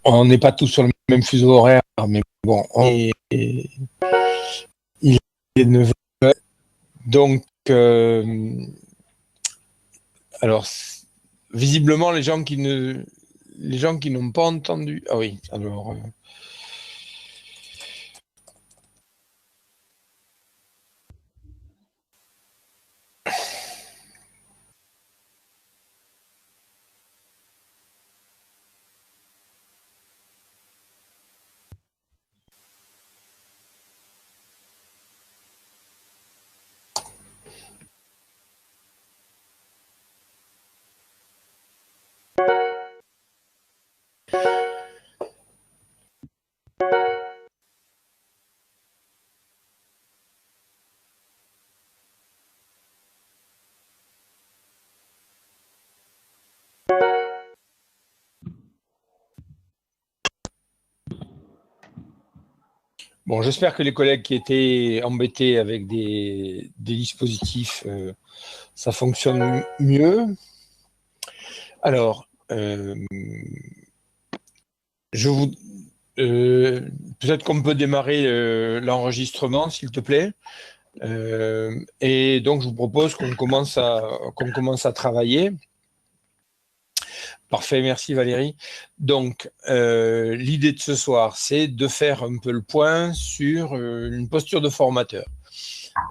on n'est pas tous sur le même fuseau horaire, mais bon, il est 9h. Donc, alors, visiblement, les gens qui n'ont pas entendu. Ah oui, alors. Bon, j'espère que les collègues qui étaient embêtés avec des dispositifs, ça fonctionne mieux. Alors, peut-être qu'on peut démarrer l'enregistrement, s'il te plaît. Et donc, je vous propose qu'on commence à travailler. Parfait, merci Valérie. Donc, l'idée de ce soir, c'est de faire un peu le point sur une posture de formateur.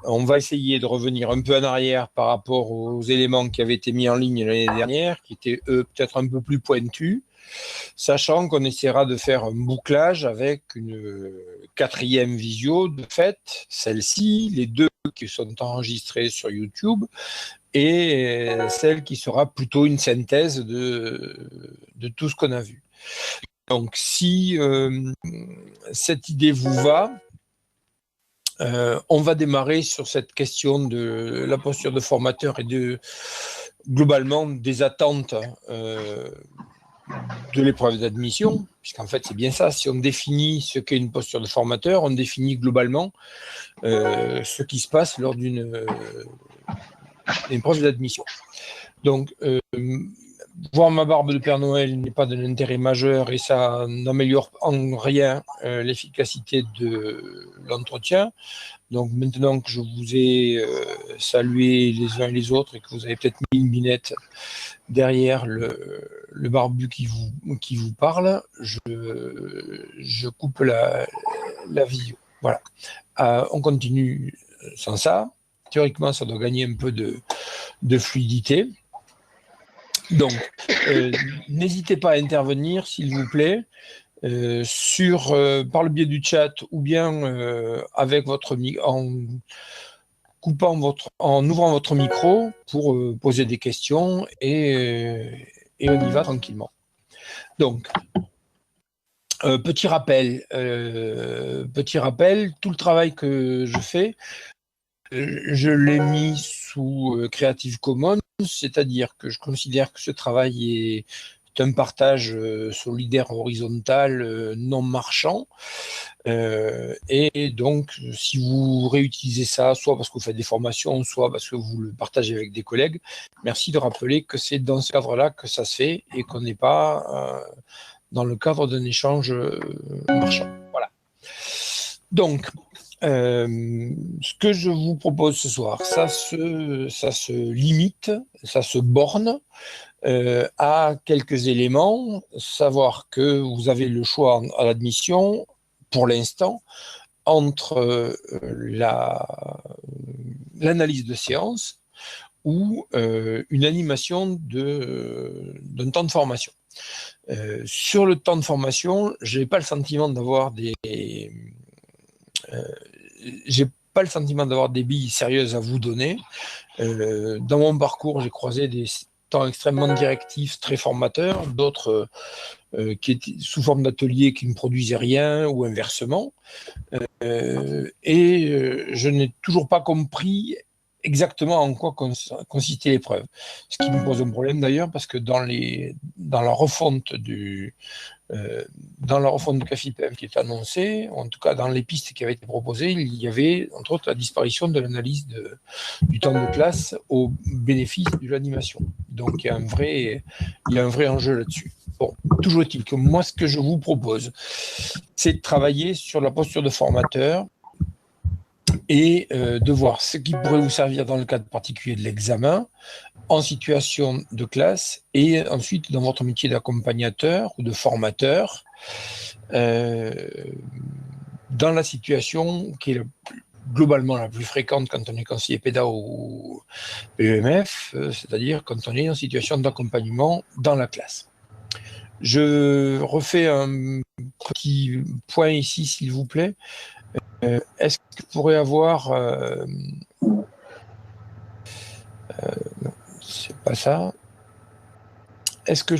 On va essayer de revenir un peu en arrière par rapport aux éléments qui avaient été mis en ligne l'année dernière, qui étaient, eux, peut-être un peu plus pointus, sachant qu'on essaiera de faire un bouclage avec une 4e visio de fait, celle-ci, les 2 qui sont enregistrées sur YouTube, et celle qui sera plutôt une synthèse de tout ce qu'on a vu. Donc, si cette idée vous va, on va démarrer sur cette question de la posture de formateur et globalement des attentes de l'épreuve d'admission, puisqu'en fait c'est bien ça, si on définit ce qu'est une posture de formateur, on définit globalement ce qui se passe lors d'une épreuve d'admission. Donc, voir ma barbe de Père Noël n'est pas d'un intérêt majeur et ça n'améliore en rien l'efficacité de l'entretien. Donc maintenant que je vous ai salué les uns et les autres et que vous avez peut-être mis une binette derrière le barbu qui vous parle, je coupe la visio. Voilà. On continue sans ça. Théoriquement, ça doit gagner un peu de fluidité. Donc, n'hésitez pas à intervenir, s'il vous plaît, par le biais du chat ou bien avec en ouvrant votre micro pour poser des questions et on y va tranquillement. Donc, petit rappel, tout le travail que je fais, je l'ai mis sous Creative Commons, c'est-à-dire que je considère que ce travail est un partage solidaire horizontal non marchand. Et donc, si vous réutilisez ça, soit parce que vous faites des formations, soit parce que vous le partagez avec des collègues, merci de rappeler que c'est dans ce cadre-là que ça se fait et qu'on n'est pas dans le cadre d'un échange marchand. Voilà. Donc, ce que je vous propose ce soir, ça se limite, ça se borne à quelques éléments, savoir que vous avez le choix à l'admission, pour l'instant, entre l'analyse de séance ou une animation d'un temps de formation. Sur le temps de formation, je n'ai pas le sentiment d'avoir des billes sérieuses à vous donner. Dans mon parcours, j'ai croisé des temps extrêmement directifs, très formateurs, d'autres qui étaient sous forme d'ateliers qui ne produisaient rien ou inversement. Je n'ai toujours pas compris exactement en quoi consistait l'épreuve. Ce qui me pose un problème d'ailleurs, parce que dans la refonte de CAFIPEM qui est annoncée, en tout cas dans les pistes qui avaient été proposées, il y avait entre autres la disparition de l'analyse du temps de classe au bénéfice de l'animation. Donc il y a un vrai enjeu là-dessus. Bon, toujours est-il que moi, ce que je vous propose, c'est de travailler sur la posture de formateur et de voir ce qui pourrait vous servir dans le cadre particulier de l'examen, en situation de classe et ensuite dans votre métier d'accompagnateur ou de formateur, dans la situation qui est globalement la plus fréquente quand on est conseiller pédago ou PEMF, c'est-à-dire quand on est en situation d'accompagnement dans la classe. Je refais un petit point ici, s'il vous plaît. Est-ce que je pourrais avoir... non, c'est pas ça. Est-ce que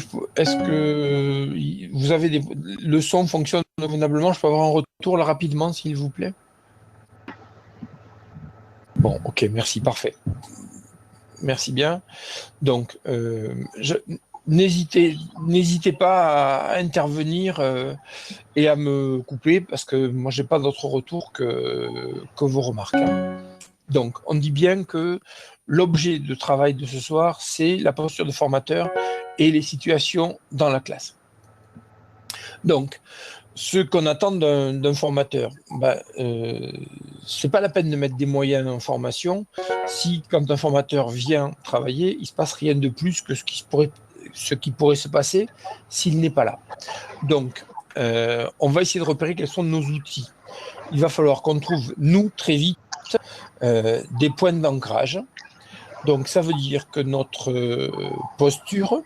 vous avez le son fonctionne convenablement? Je peux avoir un retour là rapidement, s'il vous plaît? Bon, ok, merci, parfait. Merci bien. Donc, n'hésitez pas à intervenir et à me couper parce que moi, j'ai pas d'autre retour que vos remarques. Donc, on dit bien que l'objet de travail de ce soir, c'est la posture de formateur et les situations dans la classe. Donc, ce qu'on attend d'un formateur, c'est pas la peine de mettre des moyens en formation si, quand un formateur vient travailler, il se passe rien de plus que ce qui pourrait se passer s'il n'est pas là. Donc, on va essayer de repérer quels sont nos outils. Il va falloir qu'on trouve, nous, très vite, des points d'ancrage. Donc, ça veut dire que notre posture,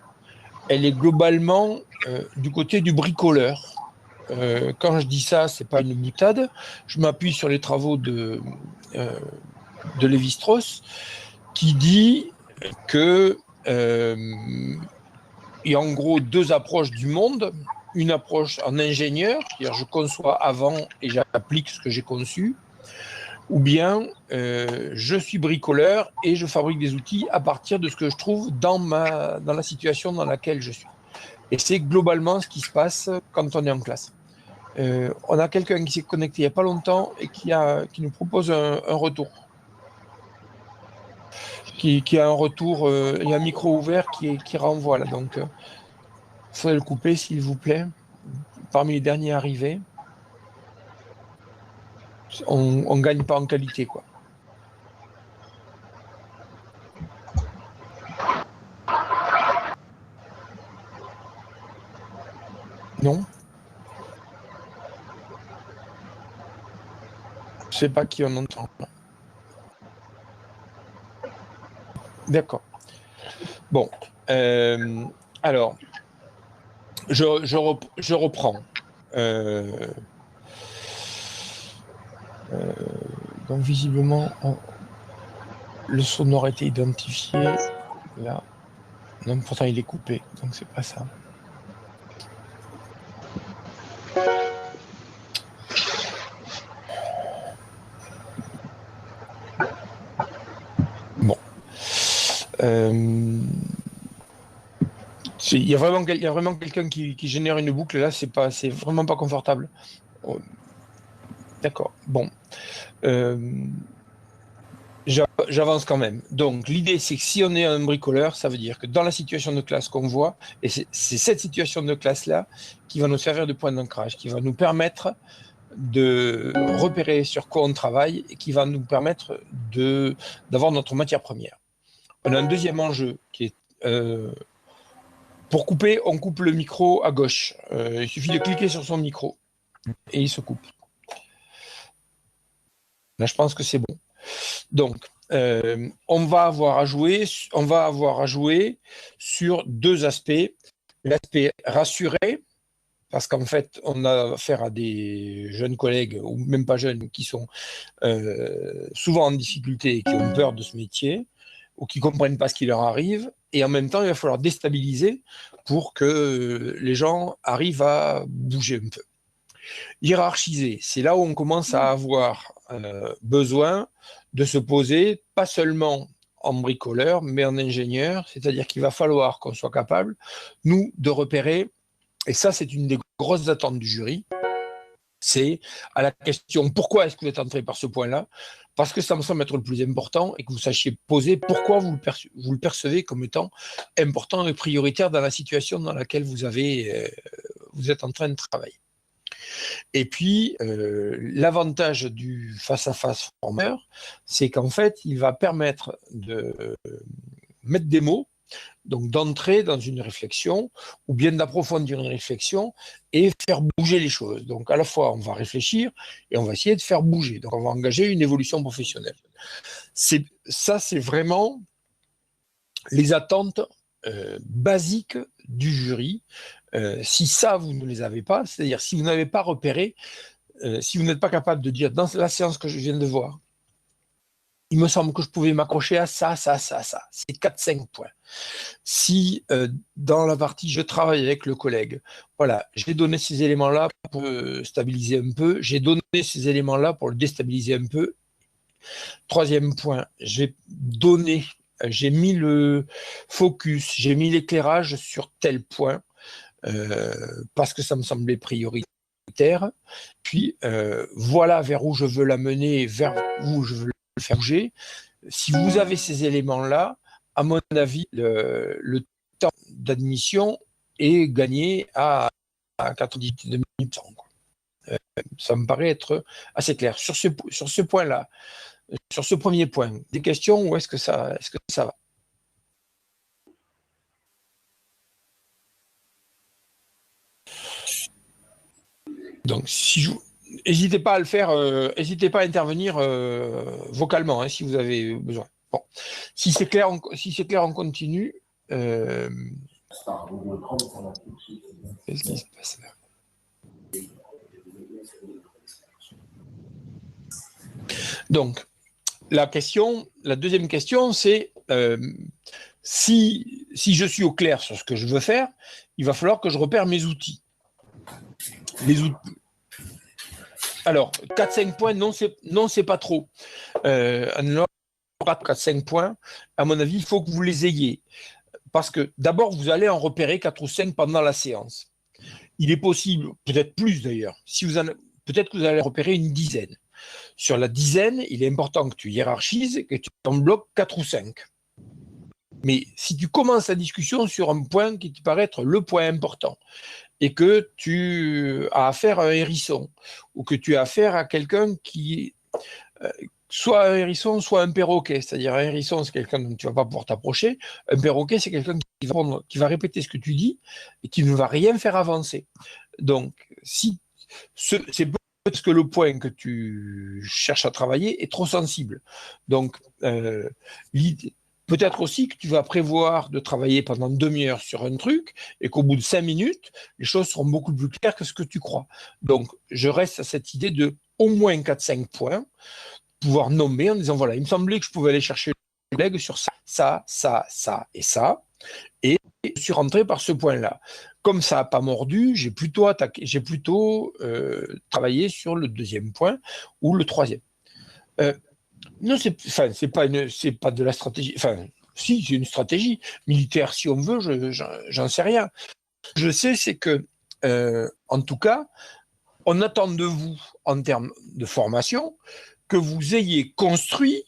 elle est globalement du côté du bricoleur. Quand je dis ça, c'est pas une boutade. Je m'appuie sur les travaux de Lévi-Strauss, qui dit que il y a en gros deux approches du monde. Une approche en ingénieur, c'est-à-dire je conçois avant et j'applique ce que j'ai conçu, ou bien je suis bricoleur et je fabrique des outils à partir de ce que je trouve dans la situation dans laquelle je suis. Et c'est globalement ce qui se passe quand on est en classe. On a quelqu'un qui s'est connecté il n'y a pas longtemps et qui nous propose un retour. Qui a un retour, il y a un micro ouvert qui renvoie là. Donc, il faudrait le couper, s'il vous plaît. Parmi les derniers arrivés, on ne gagne pas en qualité, quoi. Non? Je ne sais pas qui on entend. D'accord. Bon. Alors, je reprends. Donc, visiblement, le son aurait été identifié. Là. Non, pourtant, il est coupé. Donc, c'est pas ça. Bon. Il y a vraiment quelqu'un qui génère une boucle. Là, c'est vraiment pas confortable. D'accord. Bon. J'avance quand même. Donc, l'idée, c'est que si on est un bricoleur, ça veut dire que dans la situation de classe qu'on voit, et c'est cette situation de classe-là qui va nous servir de point d'ancrage, qui va nous permettre de repérer sur quoi on travaille et qui va nous permettre d'avoir notre matière première. On a un deuxième enjeu qui est... pour couper, on coupe le micro à gauche. Il suffit de cliquer sur son micro et il se coupe. Là, je pense que c'est bon. Donc, on va avoir à jouer sur deux aspects. L'aspect rassuré, parce qu'en fait, on a affaire à des jeunes collègues, ou même pas jeunes, qui sont souvent en difficulté et qui ont peur de ce métier, ou qui ne comprennent pas ce qui leur arrive. Et en même temps, il va falloir déstabiliser pour que les gens arrivent à bouger un peu. Hiérarchiser, c'est là où on commence à avoir besoin de se poser, pas seulement en bricoleur, mais en ingénieur, c'est-à-dire qu'il va falloir qu'on soit capable, nous, de repérer, et ça c'est une des grosses attentes du jury, c'est à la question pourquoi est-ce que vous êtes entré par ce point-là, parce que ça me semble être le plus important et que vous sachiez poser pourquoi vous le percevez comme étant important et prioritaire dans la situation dans laquelle vous êtes en train de travailler. Et puis, l'avantage du face-à-face formateur, c'est qu'en fait, il va permettre de mettre des mots, donc d'entrer dans une réflexion ou bien d'approfondir une réflexion et faire bouger les choses. Donc à la fois on va réfléchir et on va essayer de faire bouger. Donc on va engager une évolution professionnelle. Ça, c'est vraiment les attentes basiques du jury. Si ça, vous ne les avez pas, c'est-à-dire si vous n'avez pas repéré, si vous n'êtes pas capable de dire dans la séance que je viens de voir, il me semble que je pouvais m'accrocher à ça. C'est 4-5 points. Si dans la partie je travaille avec le collègue, voilà, j'ai donné ces éléments-là pour stabiliser un peu, j'ai donné ces éléments-là pour le déstabiliser un peu. Troisième point, j'ai mis le focus, j'ai mis l'éclairage sur tel point parce que ça me semblait prioritaire. Puis voilà vers où je veux l'amener, vers où je veux le faire bouger. Si vous avez ces éléments-là, à mon avis, le temps d'admission est gagné à 90 minutes. Ça me paraît être assez clair. Sur ce point-là, sur ce premier point, des questions ou est-ce que ça va? Donc, n'hésitez pas à le faire, n'hésitez pas à intervenir vocalement hein, si vous avez besoin. Bon. Si c'est clair, on continue. Qu'est-ce qui se passe là? Donc, la deuxième question, c'est si je suis au clair sur ce que je veux faire, il va falloir que je repère mes outils. Les outils. Alors, 4-5 points, non, c'est pas trop. 4-5 points, à mon avis, il faut que vous les ayez. Parce que d'abord, vous allez en repérer 4 ou 5 pendant la séance. Il est possible, peut-être plus d'ailleurs, peut-être que vous allez repérer une dizaine. Sur la dizaine, il est important que tu hiérarchises, que tu en bloques 4 ou 5. Mais si tu commences la discussion sur un point qui te paraît être le point important, et que tu as affaire à un hérisson, ou que tu as affaire à quelqu'un qui soit un hérisson, soit un perroquet. C'est-à-dire un hérisson, c'est quelqu'un dont tu ne vas pas pouvoir t'approcher. Un perroquet, c'est quelqu'un qui va répéter ce que tu dis et qui ne va rien faire avancer. Donc, si c'est parce que le point que tu cherches à travailler est trop sensible. Donc, peut-être aussi que tu vas prévoir de travailler pendant une demi-heure sur un truc et qu'au bout de 5 minutes, les choses seront beaucoup plus claires que ce que tu crois. Donc, je reste à cette idée de au moins 4-5 points, pouvoir nommer en disant, voilà, il me semblait que je pouvais aller chercher le collègue sur ça et ça, et je suis rentré par ce point-là. Comme ça n'a pas mordu, j'ai plutôt travaillé sur le deuxième point ou le troisième. Non, c'est pas de la stratégie. Enfin, si, c'est une stratégie militaire, si on veut, j'en sais rien. Je sais, c'est que, en tout cas, on attend de vous, en termes de formation, que vous ayez construit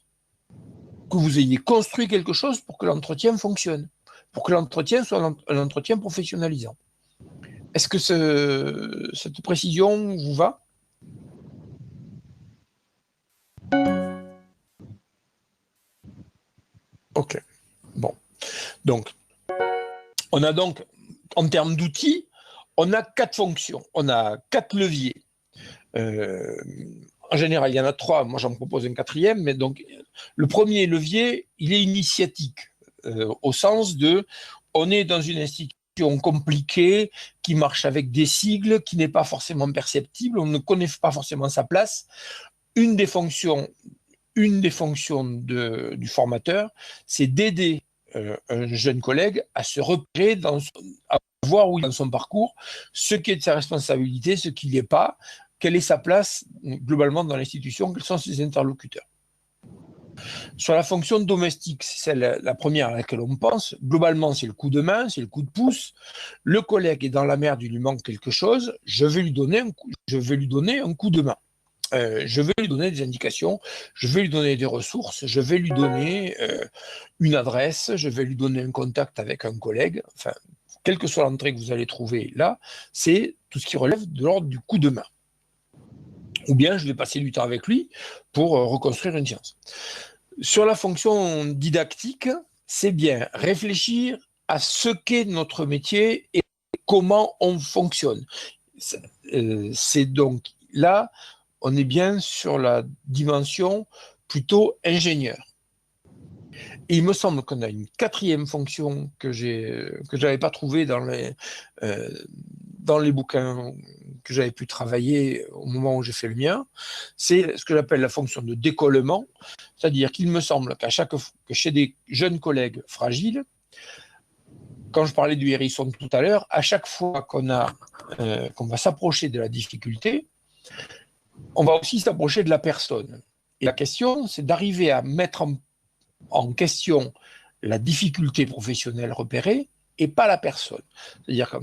quelque chose pour que l'entretien fonctionne, pour que l'entretien soit un entretien professionnalisant. Est-ce que cette précision vous va ? Ok. Bon. Donc, on a donc, en termes d'outils, on a 4 fonctions, on a 4 leviers. En général, il y en a 3, moi j'en propose un 4e, mais donc le premier levier, il est initiatique, au sens de, on est dans une institution compliquée, qui marche avec des sigles, qui n'est pas forcément perceptible, on ne connaît pas forcément sa place. Une des fonctions du formateur, c'est d'aider un jeune collègue à se repérer, à voir où il est dans son parcours, ce qui est de sa responsabilité, ce qui n'est pas, quelle est sa place globalement dans l'institution, quels sont ses interlocuteurs. Sur la fonction domestique, c'est celle, la première à laquelle on pense. Globalement, c'est le coup de main, c'est le coup de pouce. Le collègue est dans la merde, il lui manque quelque chose. Je vais lui donner un coup de main. Je vais lui donner des indications, je vais lui donner des ressources, je vais lui donner une adresse, je vais lui donner un contact avec un collègue. Enfin, quelle que soit l'entrée que vous allez trouver là, c'est tout ce qui relève de l'ordre du coup de main. Ou bien je vais passer du temps avec lui pour reconstruire une science. Sur la fonction didactique, c'est bien réfléchir à ce qu'est notre métier et comment on fonctionne. C'est donc là, on est bien sur la dimension plutôt ingénieur. Et il me semble qu'on a une quatrième fonction que j'avais pas trouvée dans les bouquins que j'avais pu travailler au moment où j'ai fait le mien, c'est ce que j'appelle la fonction de décollement, c'est-à-dire qu'il me semble que chez des jeunes collègues fragiles, quand je parlais du hérisson tout à l'heure, à chaque fois qu'on va s'approcher de la difficulté, on va aussi s'approcher de la personne. Et la question, c'est d'arriver à mettre en question la difficulté professionnelle repérée et pas la personne. C'est-à-dire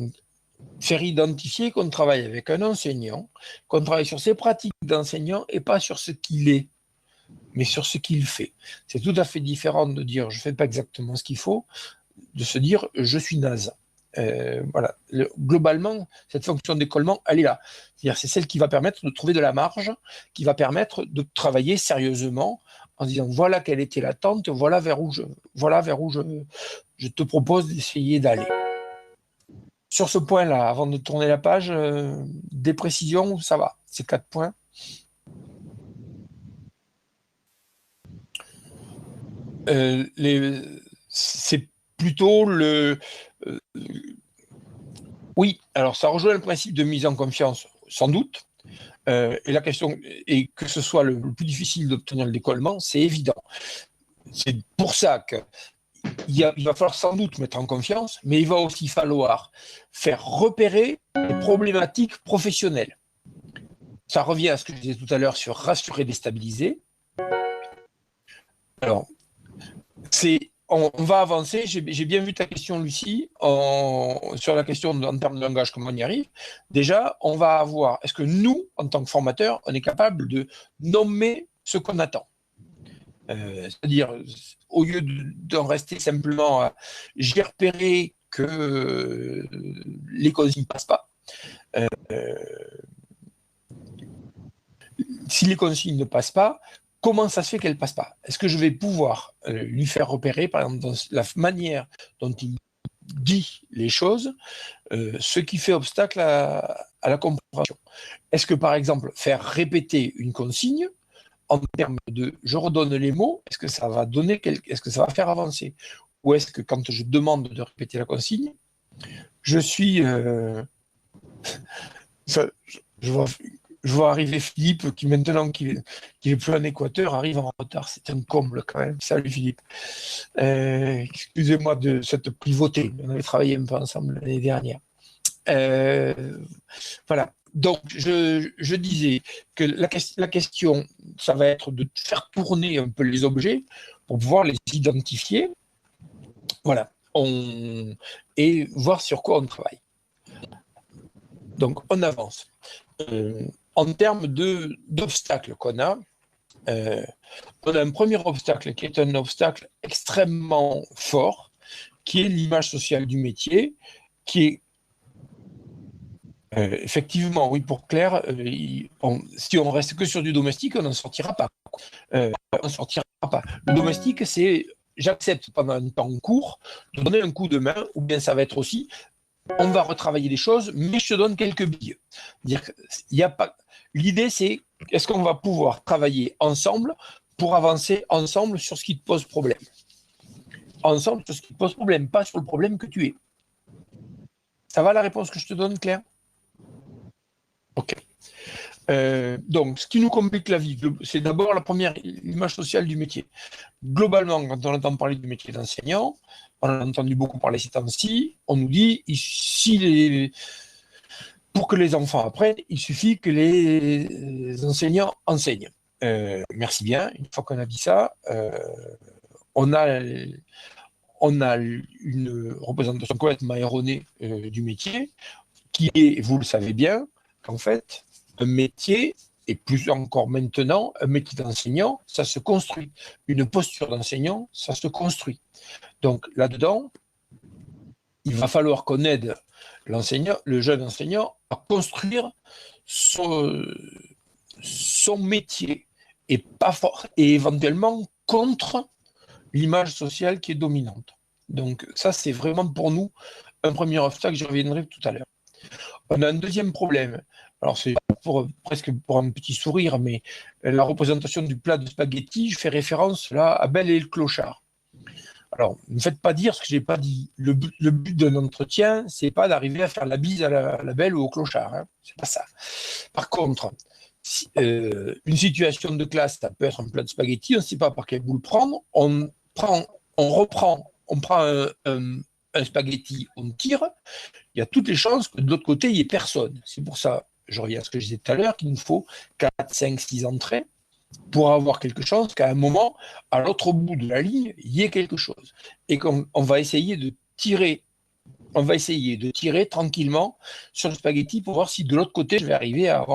faire identifier qu'on travaille avec un enseignant, qu'on travaille sur ses pratiques d'enseignant et pas sur ce qu'il est, mais sur ce qu'il fait. C'est tout à fait différent de dire je ne fais pas exactement ce qu'il faut, de se dire je suis naze. Voilà. Globalement, cette fonction d'écolement, elle est là. C'est-à-dire, c'est celle qui va permettre de trouver de la marge, qui va permettre de travailler sérieusement en disant voilà quelle était l'attente, voilà vers où je te propose d'essayer d'aller. Sur ce point-là, avant de tourner la page, des précisions, ça va, c'est 4 points. C'est plutôt oui, alors ça rejoint le principe de mise en confiance, sans doute. Et la question est que ce soit le plus difficile d'obtenir le décollement, c'est évident. C'est pour ça qu'il va falloir sans doute mettre en confiance, mais il va aussi falloir faire repérer les problématiques professionnelles. Ça revient à ce que je disais tout à l'heure sur rassurer, déstabiliser. Alors, on va avancer. J'ai bien vu ta question, Lucie, sur la question en termes de langage, comment on y arrive. Déjà, on va avoir, est-ce que nous, en tant que formateurs, on est capable de nommer ce qu'on attend? C'est-à-dire, au lieu d'en rester simplement à j'ai repéré que les consignes ne passent pas, si les consignes ne passent pas, comment ça se fait qu'elles ne passent pas? Est-ce que je vais pouvoir lui faire repérer, par exemple, dans la manière dont il dit les choses, ce qui fait obstacle à la compréhension? Est-ce que, par exemple, faire répéter une consigne, en termes de je redonne les mots, est-ce que ça va faire avancer? Ou est-ce que quand je demande de répéter la consigne, je suis... je vois arriver Philippe, qui maintenant qu'il n'est plus en Équateur, arrive en retard. C'est un comble quand même. Salut Philippe. Excusez-moi de cette privauté. On avait travaillé un peu ensemble l'année dernière. Voilà. Donc, je disais que la question, ça va être de faire tourner un peu les objets pour pouvoir les identifier. Voilà. Et voir sur quoi on travaille. Donc, on avance. En termes d'obstacles qu'on a, on a un premier obstacle qui est un obstacle extrêmement fort, qui est l'image sociale du métier, qui est effectivement, oui, pour Claire, si on reste que sur du domestique, on n'en sortira pas. On sortira pas. Le domestique, c'est j'accepte pendant un temps court de donner un coup de main, ou bien ça va être aussi on va retravailler des choses, mais je te donne quelques billes. L'idée, c'est est-ce qu'on va pouvoir travailler ensemble pour avancer ensemble sur ce qui te pose problème. Ensemble sur ce qui te pose problème, pas sur le problème que tu es. Ça va la réponse que je te donne, Claire? Ok. Donc, ce qui nous complique la vie, c'est d'abord la première image sociale du métier. Globalement, quand on entend parler du métier d'enseignant, on en a entendu beaucoup parler ces temps-ci, on nous dit pour que les enfants apprennent, il suffit que les enseignants enseignent. merci bien. Une fois qu'on a dit ça, on a une représentation complètement erronée du métier, qui est, vous le savez bien, qu'en fait, un métier, et plus encore maintenant, un métier d'enseignant, ça se construit. Une posture d'enseignant, ça se construit. Donc là-dedans, il va falloir qu'on aide l'enseignant, le jeune enseignant, à construire son métier et, et éventuellement contre l'image sociale qui est dominante. Donc ça, c'est vraiment pour nous un premier obstacle, j'y reviendrai tout à l'heure. On a un deuxième problème. Alors c'est presque pour un petit sourire, mais la représentation du plat de spaghettis, je fais référence là à Belle et le clochard. Alors, ne me faites pas dire ce que je n'ai pas dit. Le but d'un entretien, c'est pas d'arriver à faire la bise à la Belle ou au clochard. Hein. C'est pas ça. Par contre, une situation de classe, ça peut être un plat de spaghettis, on ne sait pas par quel bout le prendre. On prend un spaghetti, on tire. Il y a toutes les chances que de l'autre côté, il n'y ait personne. C'est pour ça, je reviens à ce que je disais tout à l'heure, qu'il nous faut 4, 5, 6 entrées pour avoir quelque chose qu'à un moment, à l'autre bout de la ligne, il y ait quelque chose. Et qu'on va essayer de tirer tranquillement sur le spaghetti pour voir si de l'autre côté, je vais arriver à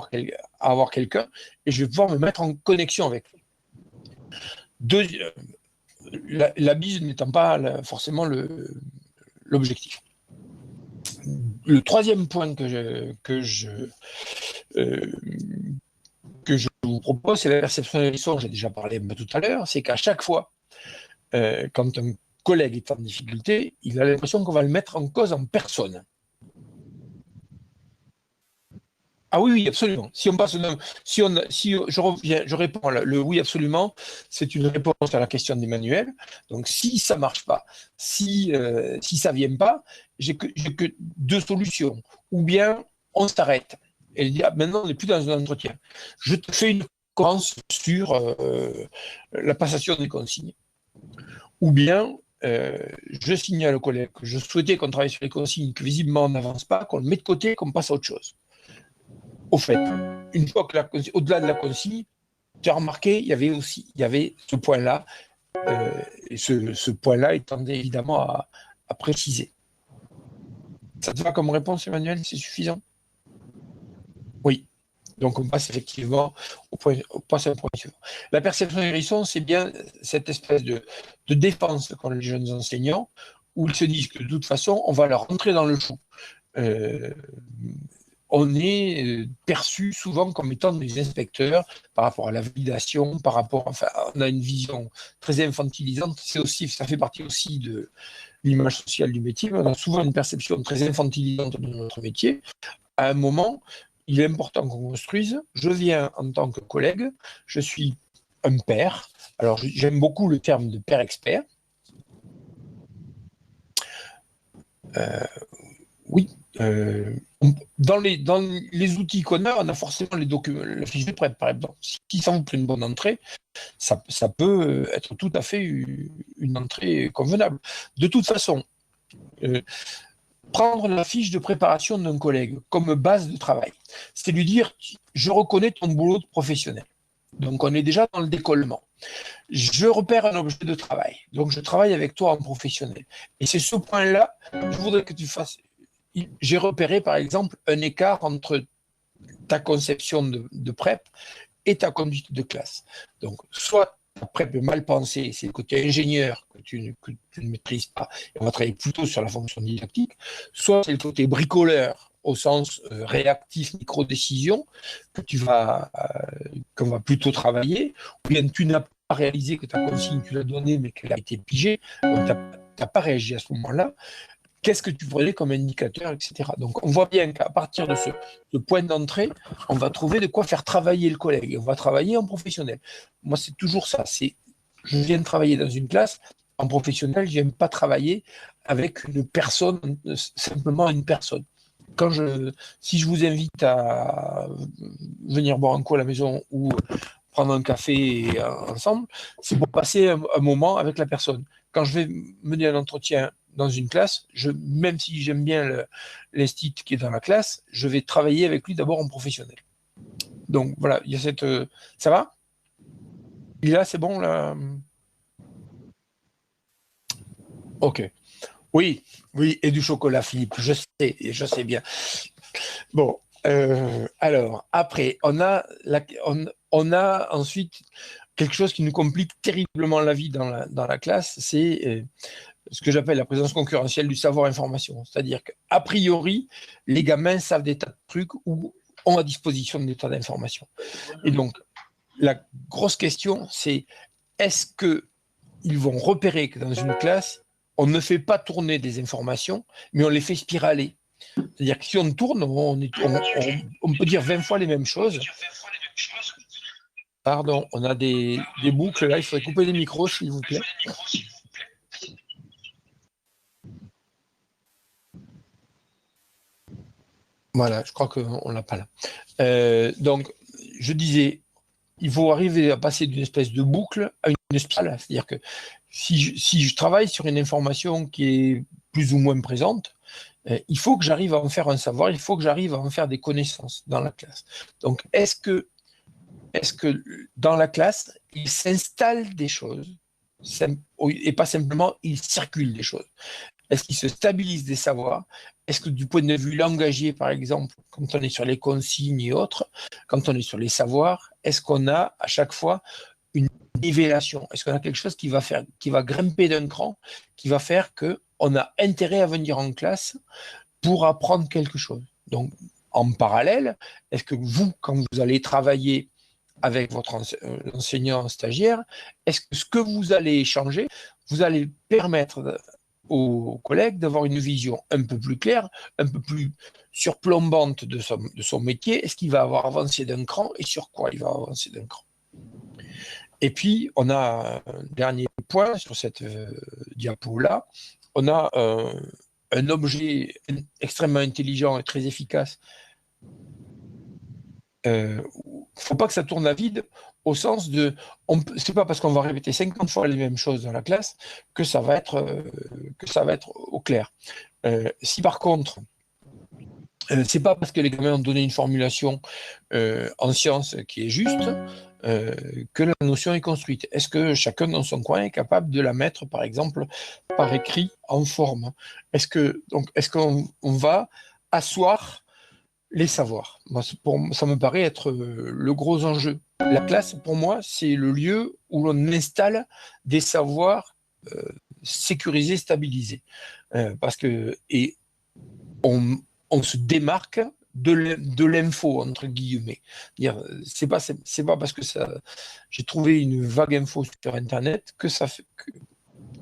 avoir quelqu'un et je vais pouvoir me mettre en connexion avec lui. La bise n'étant pas forcément l'objectif. Le troisième point que je vous propose, c'est la perception des hérisson. J'ai déjà parlé un peu tout à l'heure, c'est qu'à chaque fois, quand un collègue est en difficulté, il a l'impression qu'on va le mettre en cause en personne. Ah oui, oui, absolument. Si je réponds le oui absolument, c'est une réponse à la question d'Emmanuel. Donc si ça marche pas, si ça vient pas, j'ai que deux solutions. Ou bien on s'arrête. Elle dit maintenant on n'est plus dans un entretien. Je te fais une conférence sur la passation des consignes. Ou bien je signale au collègue que je souhaitais qu'on travaille sur les consignes, que visiblement on n'avance pas, qu'on le met de côté, qu'on passe à autre chose. Au fait, une fois que au-delà de la consigne, tu as remarqué, il y avait ce point-là, et ce point-là étant évidemment à préciser. Ça te va comme réponse, Emmanuel? C'est suffisant? Oui. Donc on passe effectivement au point suivant. La perception des hérissons, c'est bien cette espèce de défense qu'ont les jeunes enseignants, où ils se disent que de toute façon, on va leur rentrer dans le chou. On est perçu souvent comme étant des inspecteurs par rapport à la validation, on a une vision très infantilisante. Ça fait partie aussi de l'image sociale du métier. On a souvent une perception très infantilisante de notre métier. À un moment, il est important qu'on construise. Je viens en tant que collègue, je suis un père. Alors, j'aime beaucoup le terme de père expert. Oui. Dans les outils qu'on a, on a forcément les documents, la fiche de prêt, par exemple. Si ça vous plaît une bonne entrée, ça peut être tout à fait une entrée convenable. De toute façon, prendre la fiche de préparation d'un collègue comme base de travail, c'est lui dire « je reconnais ton boulot de professionnel ». Donc, on est déjà dans le décollement. Je repère un objet de travail. Donc, je travaille avec toi en professionnel. Et c'est ce point-là, je voudrais que tu fasses. J'ai repéré, par exemple, un écart entre ta conception de PrEP et ta conduite de classe. Donc, soit ta PrEP est mal pensée, c'est le côté ingénieur que tu ne maîtrises pas, et on va travailler plutôt sur la fonction didactique, soit c'est le côté bricoleur, au sens réactif, micro-décision, qu'on va plutôt travailler, ou bien tu n'as pas réalisé que ta consigne, tu l'as donnée, mais qu'elle a été pigée, donc tu n'as pas réagi à ce moment-là. Qu'est-ce que tu prenais comme indicateur, etc. Donc, on voit bien qu'à partir de ce point d'entrée, on va trouver de quoi faire travailler le collègue. Et on va travailler en professionnel. Moi, c'est toujours ça. Je viens de travailler dans une classe. En professionnel, je n'aime pas travailler avec une personne, simplement une personne. Si je vous invite à venir boire un coup à la maison ou prendre un café ensemble, c'est pour passer un moment avec la personne. Quand je vais mener un entretien dans une classe, même si j'aime bien l'instit qui est dans la classe, je vais travailler avec lui d'abord en professionnel. Donc voilà, il y a ça va? Et là, c'est bon, là? Ok. Oui, oui, et du chocolat, Philippe, je sais bien. Bon, alors, après, on a ensuite quelque chose qui nous complique terriblement la vie dans la classe, c'est ce que j'appelle la présence concurrentielle du savoir-information. C'est-à-dire qu'a priori, les gamins savent des tas de trucs ou ont à disposition des tas d'informations. Et donc, la grosse question, c'est est-ce qu'ils vont repérer que dans une classe, on ne fait pas tourner des informations, mais on les fait spiraler. C'est-à-dire que si on tourne, on peut dire 20 fois les mêmes choses. Pardon, on a des boucles là, il faudrait couper les micros, s'il vous plaît. Voilà, je crois qu'on ne l'a pas là. Donc, je disais, il faut arriver à passer d'une espèce de boucle à une spirale. C'est-à-dire que si je travaille sur une information qui est plus ou moins présente, il faut que j'arrive à en faire un savoir, il faut que j'arrive à en faire des connaissances dans la classe. Donc, est-ce que dans la classe, il s'installe des choses et pas simplement il circule des choses? Est-ce qu'il se stabilise des savoirs? Est-ce que du point de vue langagier, par exemple, quand on est sur les consignes et autres, quand on est sur les savoirs, est-ce qu'on a à chaque fois une nivellation? Est-ce qu'on a quelque chose qui va grimper d'un cran, qui va faire qu'on a intérêt à venir en classe pour apprendre quelque chose? Donc, en parallèle, est-ce que vous, quand vous allez travailler avec votre enseignant stagiaire, est-ce que ce que vous allez échanger, vous allez permettre aux collègues d'avoir une vision un peu plus claire, un peu plus surplombante de son métier? Est-ce qu'il va avoir avancé d'un cran et sur quoi il va avancer d'un cran? Et puis, on a un dernier point sur cette diapo-là. On a un objet extrêmement intelligent et très efficace. Il ne faut pas que ça tourne à vide au sens de, c'est pas parce qu'on va répéter 50 fois les mêmes choses dans la classe que ça va être au clair. Si par contre, c'est pas parce que les gamins ont donné une formulation en sciences qui est juste que la notion est construite. Est-ce que chacun dans son coin est capable de la mettre, par exemple, par écrit en forme? Est-ce qu'on va asseoir les savoirs? Moi, ça me paraît être le gros enjeu. La classe, pour moi, c'est le lieu où l'on installe des savoirs sécurisés, stabilisés. Et on se démarque de l'info, entre guillemets. C'est pas parce que j'ai trouvé une vague info sur Internet que ça fait que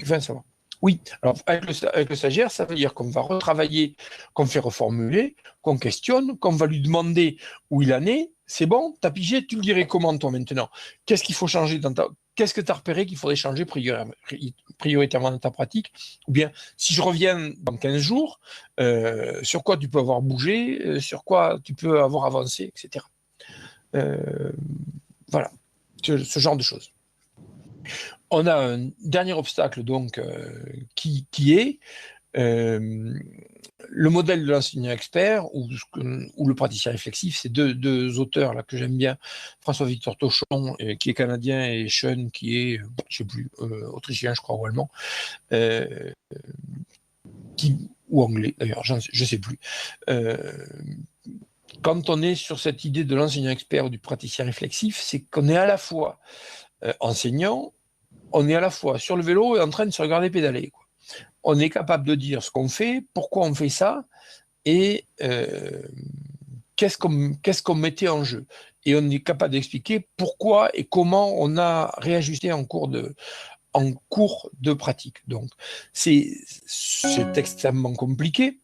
fait un savoir. Oui, alors avec le stagiaire, ça veut dire qu'on va retravailler, qu'on fait reformuler, qu'on questionne, qu'on va lui demander où il en est. C'est bon, t'as pigé, tu le dirais comment toi maintenant? Qu'est-ce qu'il faut changer Qu'est-ce que tu as repéré qu'il faudrait changer prioritairement dans ta pratique? Ou bien, si je reviens dans 15 jours, sur quoi tu peux avoir bougé, sur quoi tu peux avoir avancé, etc. Voilà, ce genre de choses. On a un dernier obstacle donc qui est le modèle de l'enseignant expert ou le praticien réflexif. C'est deux auteurs là que j'aime bien, François-Victor Tochon qui est canadien et Schoen qui est, je sais plus, autrichien je crois ou allemand, ou anglais d'ailleurs, je sais plus. Quand on est sur cette idée de l'enseignant expert ou du praticien réflexif, c'est qu'on est à la fois enseignant, on est à la fois sur le vélo et en train de se regarder pédaler, quoi. On est capable de dire ce qu'on fait, pourquoi on fait ça, et qu'est-ce qu'on mettait en jeu. Et on est capable d'expliquer pourquoi et comment on a réajusté en cours de pratique. Donc, c'est extrêmement compliqué.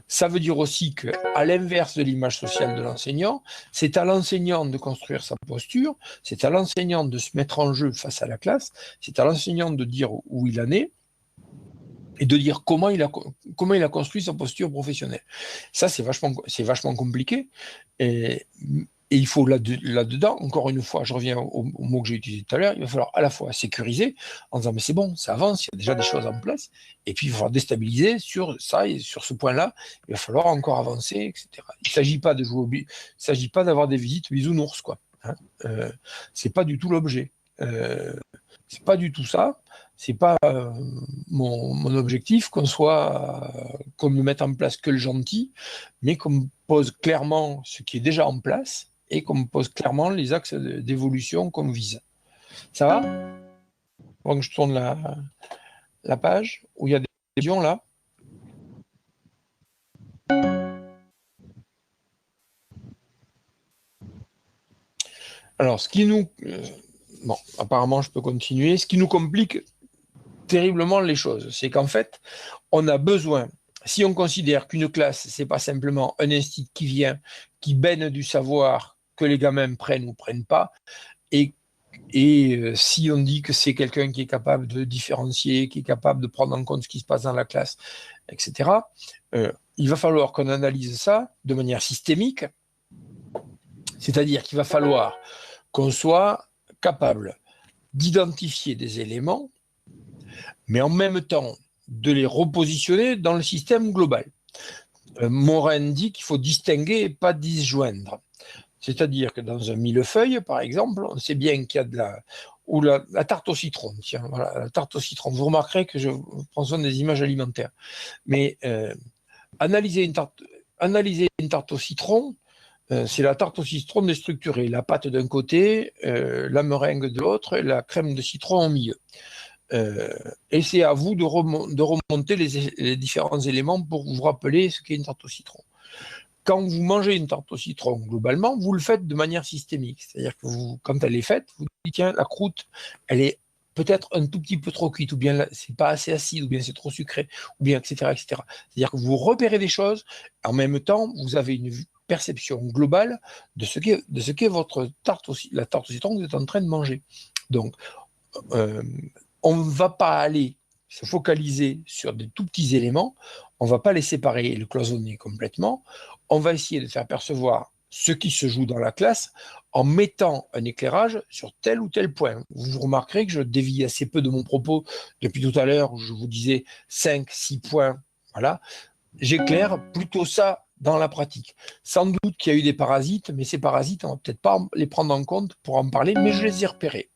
Ça veut dire aussi qu'à l'inverse de l'image sociale de l'enseignant, c'est à l'enseignant de construire sa posture, c'est à l'enseignant de se mettre en jeu face à la classe, c'est à l'enseignant de dire où il en est et de dire comment il a construit sa posture professionnelle. Ça, c'est vachement compliqué. Et il faut là-dedans, encore une fois, je reviens au mot que j'ai utilisé tout à l'heure, il va falloir à la fois sécuriser en disant mais c'est bon, ça avance, il y a déjà des choses en place, et puis il va falloir déstabiliser sur ça et sur ce point-là, il va falloir encore avancer, etc. Il ne s'agit pas d'avoir des visites bisounours, quoi. Hein. C'est pas du tout l'objet. C'est pas du tout ça. C'est pas mon objectif qu'on ne mette en place que le gentil, mais qu'on pose clairement ce qui est déjà en place et qu'on pose clairement les axes d'évolution qu'on vise. Ça va? Donc je tourne la page où il y a des questions là. Alors, bon, apparemment, je peux continuer. Ce qui nous complique terriblement les choses, c'est qu'en fait, on a besoin, si on considère qu'une classe, c'est pas simplement un institut qui vient, qui baigne du savoir que les gamins prennent ou prennent pas, et si on dit que c'est quelqu'un qui est capable de différencier, qui est capable de prendre en compte ce qui se passe dans la classe, etc., il va falloir qu'on analyse ça de manière systémique, c'est-à-dire qu'il va falloir qu'on soit capable d'identifier des éléments, mais en même temps de les repositionner dans le système global. Morin dit qu'il faut distinguer et pas disjoindre. C'est-à-dire que dans un millefeuille, par exemple, on sait bien qu'il y a la tarte au citron. Tiens, voilà, la tarte au citron. Vous remarquerez que je prends soin des images alimentaires. Mais analyser une tarte au citron, c'est la tarte au citron déstructurée. La pâte d'un côté, la meringue de l'autre, et la crème de citron au milieu. Et c'est à vous de remonter les différents éléments pour vous rappeler ce qu'est une tarte au citron. Quand vous mangez une tarte au citron, globalement, vous le faites de manière systémique. C'est-à-dire que quand elle est faite, vous dites, tiens, la croûte, elle est peut-être un tout petit peu trop cuite, ou bien c'est pas assez acide, ou bien c'est trop sucré, ou bien etc., etc. C'est-à-dire que vous repérez des choses, en même temps, vous avez une perception globale de ce qu'est votre la tarte au citron que vous êtes en train de manger. Donc, on ne va pas aller se focaliser sur des tout petits éléments, on ne va pas les séparer et le cloisonner complètement, on va essayer de faire percevoir ce qui se joue dans la classe en mettant un éclairage sur tel ou tel point. Vous remarquerez que je dévie assez peu de mon propos depuis tout à l'heure où je vous disais 5, 6 points, voilà. J'éclaire plutôt ça dans la pratique. Sans doute qu'il y a eu des parasites, mais ces parasites, on ne va peut-être pas les prendre en compte pour en parler, mais je les ai repérés.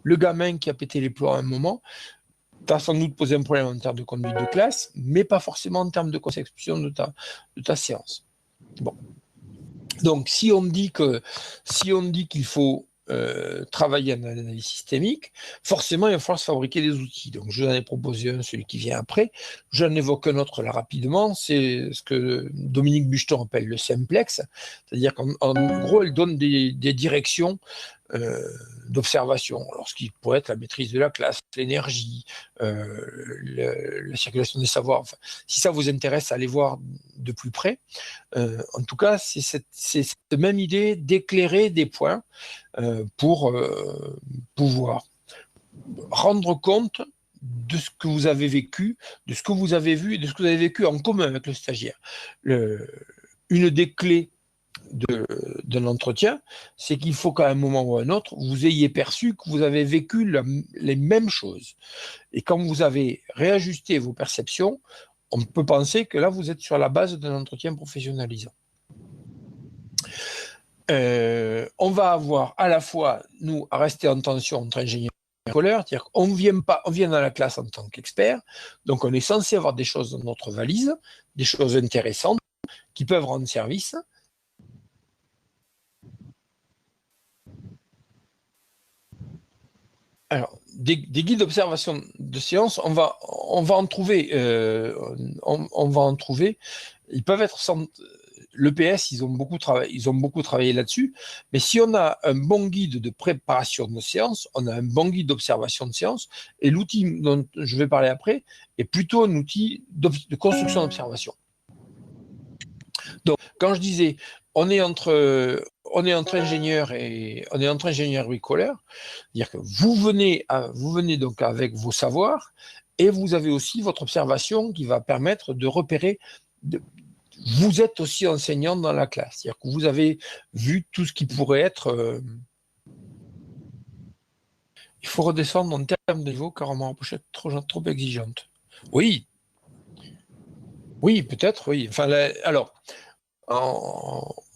Le gamin qui a pété les plombs à un moment, tu as sans doute posé un problème en termes de conduite de classe, mais pas forcément en termes de conception de ta séance. Bon. Donc, si on dit qu'il faut travailler en analyse systémique, forcément, il va falloir se fabriquer des outils. Donc, je vous en ai proposé un, celui qui vient après. J'en évoque un autre là rapidement, c'est ce que Dominique Bucheton appelle le simplex, c'est-à-dire qu'en gros, elle donne des directions d'observation, alors ce qui pourrait être la maîtrise de la classe, l'énergie, la circulation des savoirs. Enfin, si ça vous intéresse, allez voir de plus près. En tout cas, c'est cette même idée d'éclairer des points pour pouvoir rendre compte de ce que vous avez vécu, de ce que vous avez vu et de ce que vous avez vécu en commun avec le stagiaire. Une des clés d'un entretien, c'est qu'il faut qu'à un moment ou à un autre, vous ayez perçu que vous avez vécu les mêmes choses. Et quand vous avez réajusté vos perceptions, on peut penser que là, vous êtes sur la base d'un entretien professionnalisant. On va avoir à la fois, nous, à rester en tension entre ingénieurs et scolaires, c'est-à-dire qu'on vient dans la classe en tant qu'expert, donc on est censé avoir des choses dans notre valise, des choses intéressantes qui peuvent rendre service. Alors, des guides d'observation de séance, on va en trouver. On va en trouver. Ils peuvent être l'EPS, ils ont beaucoup travaillé là-dessus. Mais si on a un bon guide de préparation de séance, on a un bon guide d'observation de séance, et l'outil dont je vais parler après est plutôt un outil de construction d'observation. Donc, quand je disais, on est entre ingénieurs et bricoleurs, c'est-à-dire que vous venez donc avec vos savoirs et vous avez aussi votre observation qui va permettre de repérer. Vous êtes aussi enseignant dans la classe, c'est-à-dire que vous avez vu tout ce qui pourrait être. Il faut redescendre en termes de niveau car on m'a empêché trop exigeante. Oui, peut-être, oui. Enfin, alors.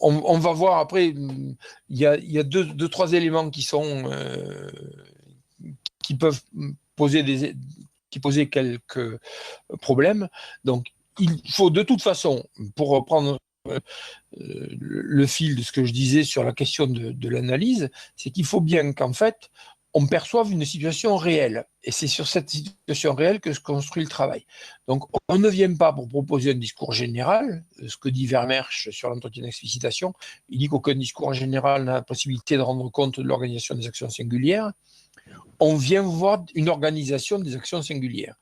on va voir après, il y a deux, trois éléments qui peuvent poser quelques problèmes. Donc, il faut de toute façon, pour reprendre le fil de ce que je disais sur la question de l'analyse, c'est qu'il faut bien qu'en fait, on perçoive une situation réelle. Et c'est sur cette situation réelle que se construit le travail. Donc, on ne vient pas pour proposer un discours général, ce que dit Vermeersch sur l'entretien d'explicitation. Il dit qu'aucun discours général n'a la possibilité de rendre compte de l'organisation des actions singulières. On vient voir une organisation des actions singulières.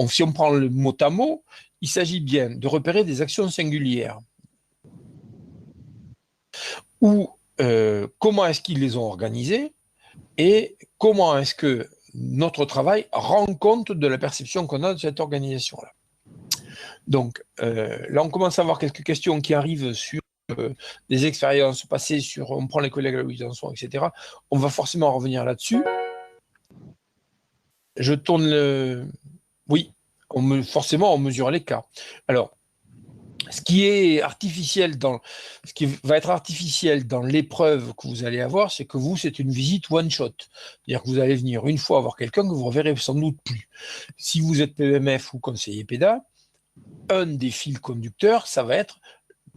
Si on prend le mot à mot, il s'agit bien de repérer des actions singulières. Ou comment est-ce qu'ils les ont organisées et comment est-ce que notre travail rend compte de la perception qu'on a de cette organisation-là. Donc, là, on commence à avoir quelques questions qui arrivent sur des expériences passées, on prend les collègues là où ils en sont, etc. On va forcément revenir là-dessus. Je tourne le... Oui, forcément, on mesure les cas. Alors, ce qui va être artificiel dans l'épreuve que vous allez avoir, c'est que c'est une visite one-shot. C'est-à-dire que vous allez venir une fois voir quelqu'un que vous ne reverrez sans doute plus. Si vous êtes PEMF ou conseiller PEDA, un des fils conducteurs, ça va être,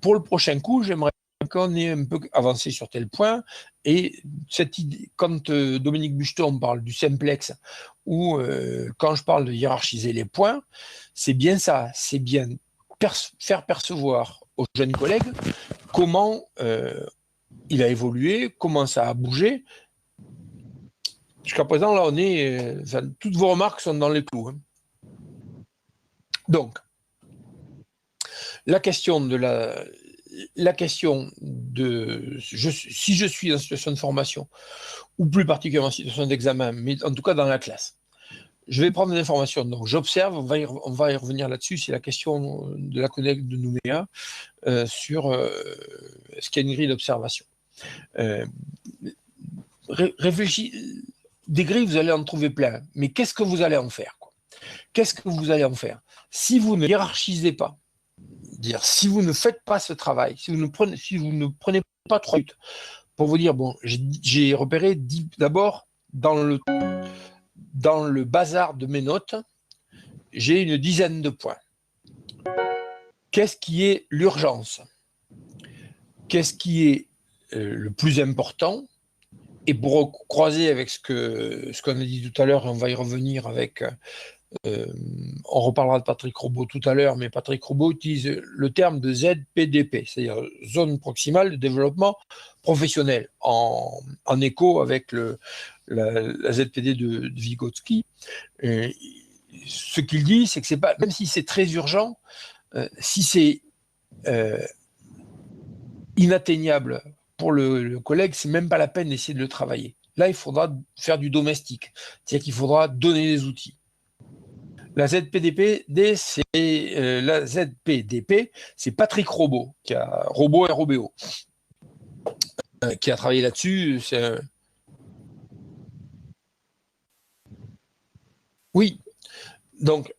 pour le prochain coup, j'aimerais qu'on ait un peu avancé sur tel point. Et cette idée, quand Dominique Bucheton parle du simplex, ou quand je parle de hiérarchiser les points, c'est bien ça, c'est bien faire percevoir aux jeunes collègues comment il a évolué, comment ça a bougé. Jusqu'à présent, là, toutes vos remarques sont dans les clous. Hein. Donc, la question de si je suis en situation de formation, ou plus particulièrement en situation d'examen, mais en tout cas dans la classe, je vais prendre des informations. Donc, j'observe, on va y revenir là-dessus, c'est la question de la collègue de Nouméa sur ce qu'il y a une grille d'observation. Des grilles, vous allez en trouver plein, mais qu'est-ce que vous allez en faire, quoi ? Qu'est-ce que vous allez en faire ? Si vous ne hiérarchisez pas, si vous ne faites pas ce travail, si vous ne prenez pas 3 minutes pour vous dire, bon, j'ai repéré d'abord dans le bazar de mes notes, j'ai une dizaine de points. Qu'est-ce qui est l'urgence ? Qu'est-ce qui est le plus important ? Et pour croiser avec ce qu'on a dit tout à l'heure, et on va y revenir avec... on reparlera de Patrick Robot tout à l'heure, mais Patrick Robot utilise le terme de ZPDP, c'est-à-dire zone proximale de développement professionnel, en écho avec la ZPD de Vygotsky. Ce qu'il dit, c'est que c'est pas, même si c'est très urgent, si c'est inatteignable pour le collègue, c'est même pas la peine d'essayer de le travailler. Là, il faudra faire du domestique, c'est-à-dire qu'il faudra donner des outils. La ZPDP, c'est Patrick Robot, Robot ROBO, qui a travaillé là-dessus. Oui, donc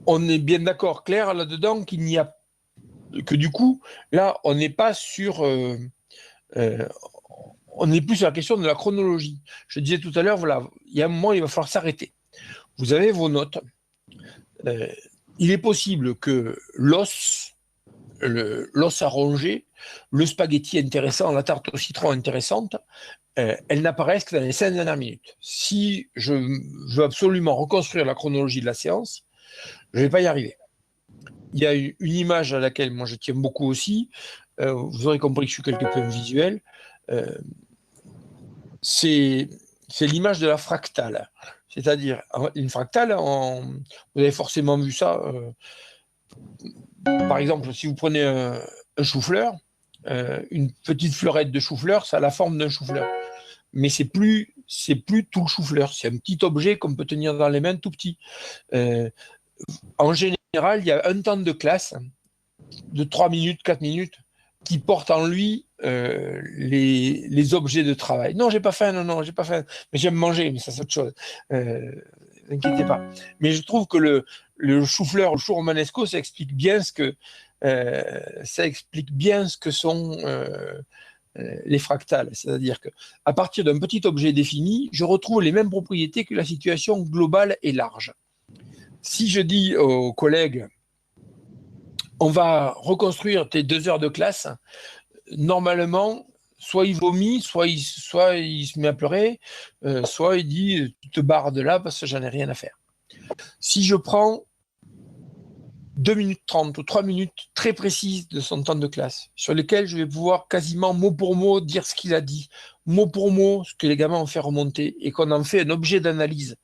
on est bien d'accord, Claire, là-dedans, qu'il n'y a que du coup, là, on n'est pas sur... on n'est plus sur la question de la chronologie. Je disais tout à l'heure, voilà, il y a un moment, il va falloir s'arrêter. Vous avez vos notes. Il est possible que l'os à ronger, le spaghetti intéressant, la tarte au citron intéressante, elle n'apparaisse que dans les 5 dernières minutes. Si je veux absolument reconstruire la chronologie de la séance, je ne vais pas y arriver. Il y a une image à laquelle moi je tiens beaucoup aussi. Vous aurez compris que je suis quelque peu visuel. C'est l'image de la fractale. C'est-à-dire, une fractale, vous avez forcément vu ça. Par exemple, si vous prenez un chou-fleur, une petite fleurette de chou-fleur, ça a la forme d'un chou-fleur. Mais c'est plus tout le chou-fleur. C'est un petit objet qu'on peut tenir dans les mains, tout petit. En général, il y a un temps de classe de 3 minutes, 4 minutes, qui porte en lui les objets de travail. Non, j'ai pas faim, j'ai pas faim. Mais j'aime manger, mais ça c'est autre chose. N'inquiétez pas. Mais je trouve que le chou-fleur, le chou romanesco, ça explique bien ce que ça explique bien ce que sont les fractales. C'est-à-dire qu'à partir d'un petit objet défini, je retrouve les mêmes propriétés que la situation globale et large. Si je dis aux collègues, on va reconstruire tes 2 heures de classe, normalement, soit il vomit, soit il se met à pleurer, soit il dit, tu te barres de là parce que j'en ai rien à faire. Si je prends 2 minutes 30 ou 3 minutes très précises de son temps de classe, sur lesquelles je vais pouvoir quasiment mot pour mot dire ce qu'il a dit, mot pour mot ce que les gamins ont fait remonter, et qu'on en fait un objet d'analyse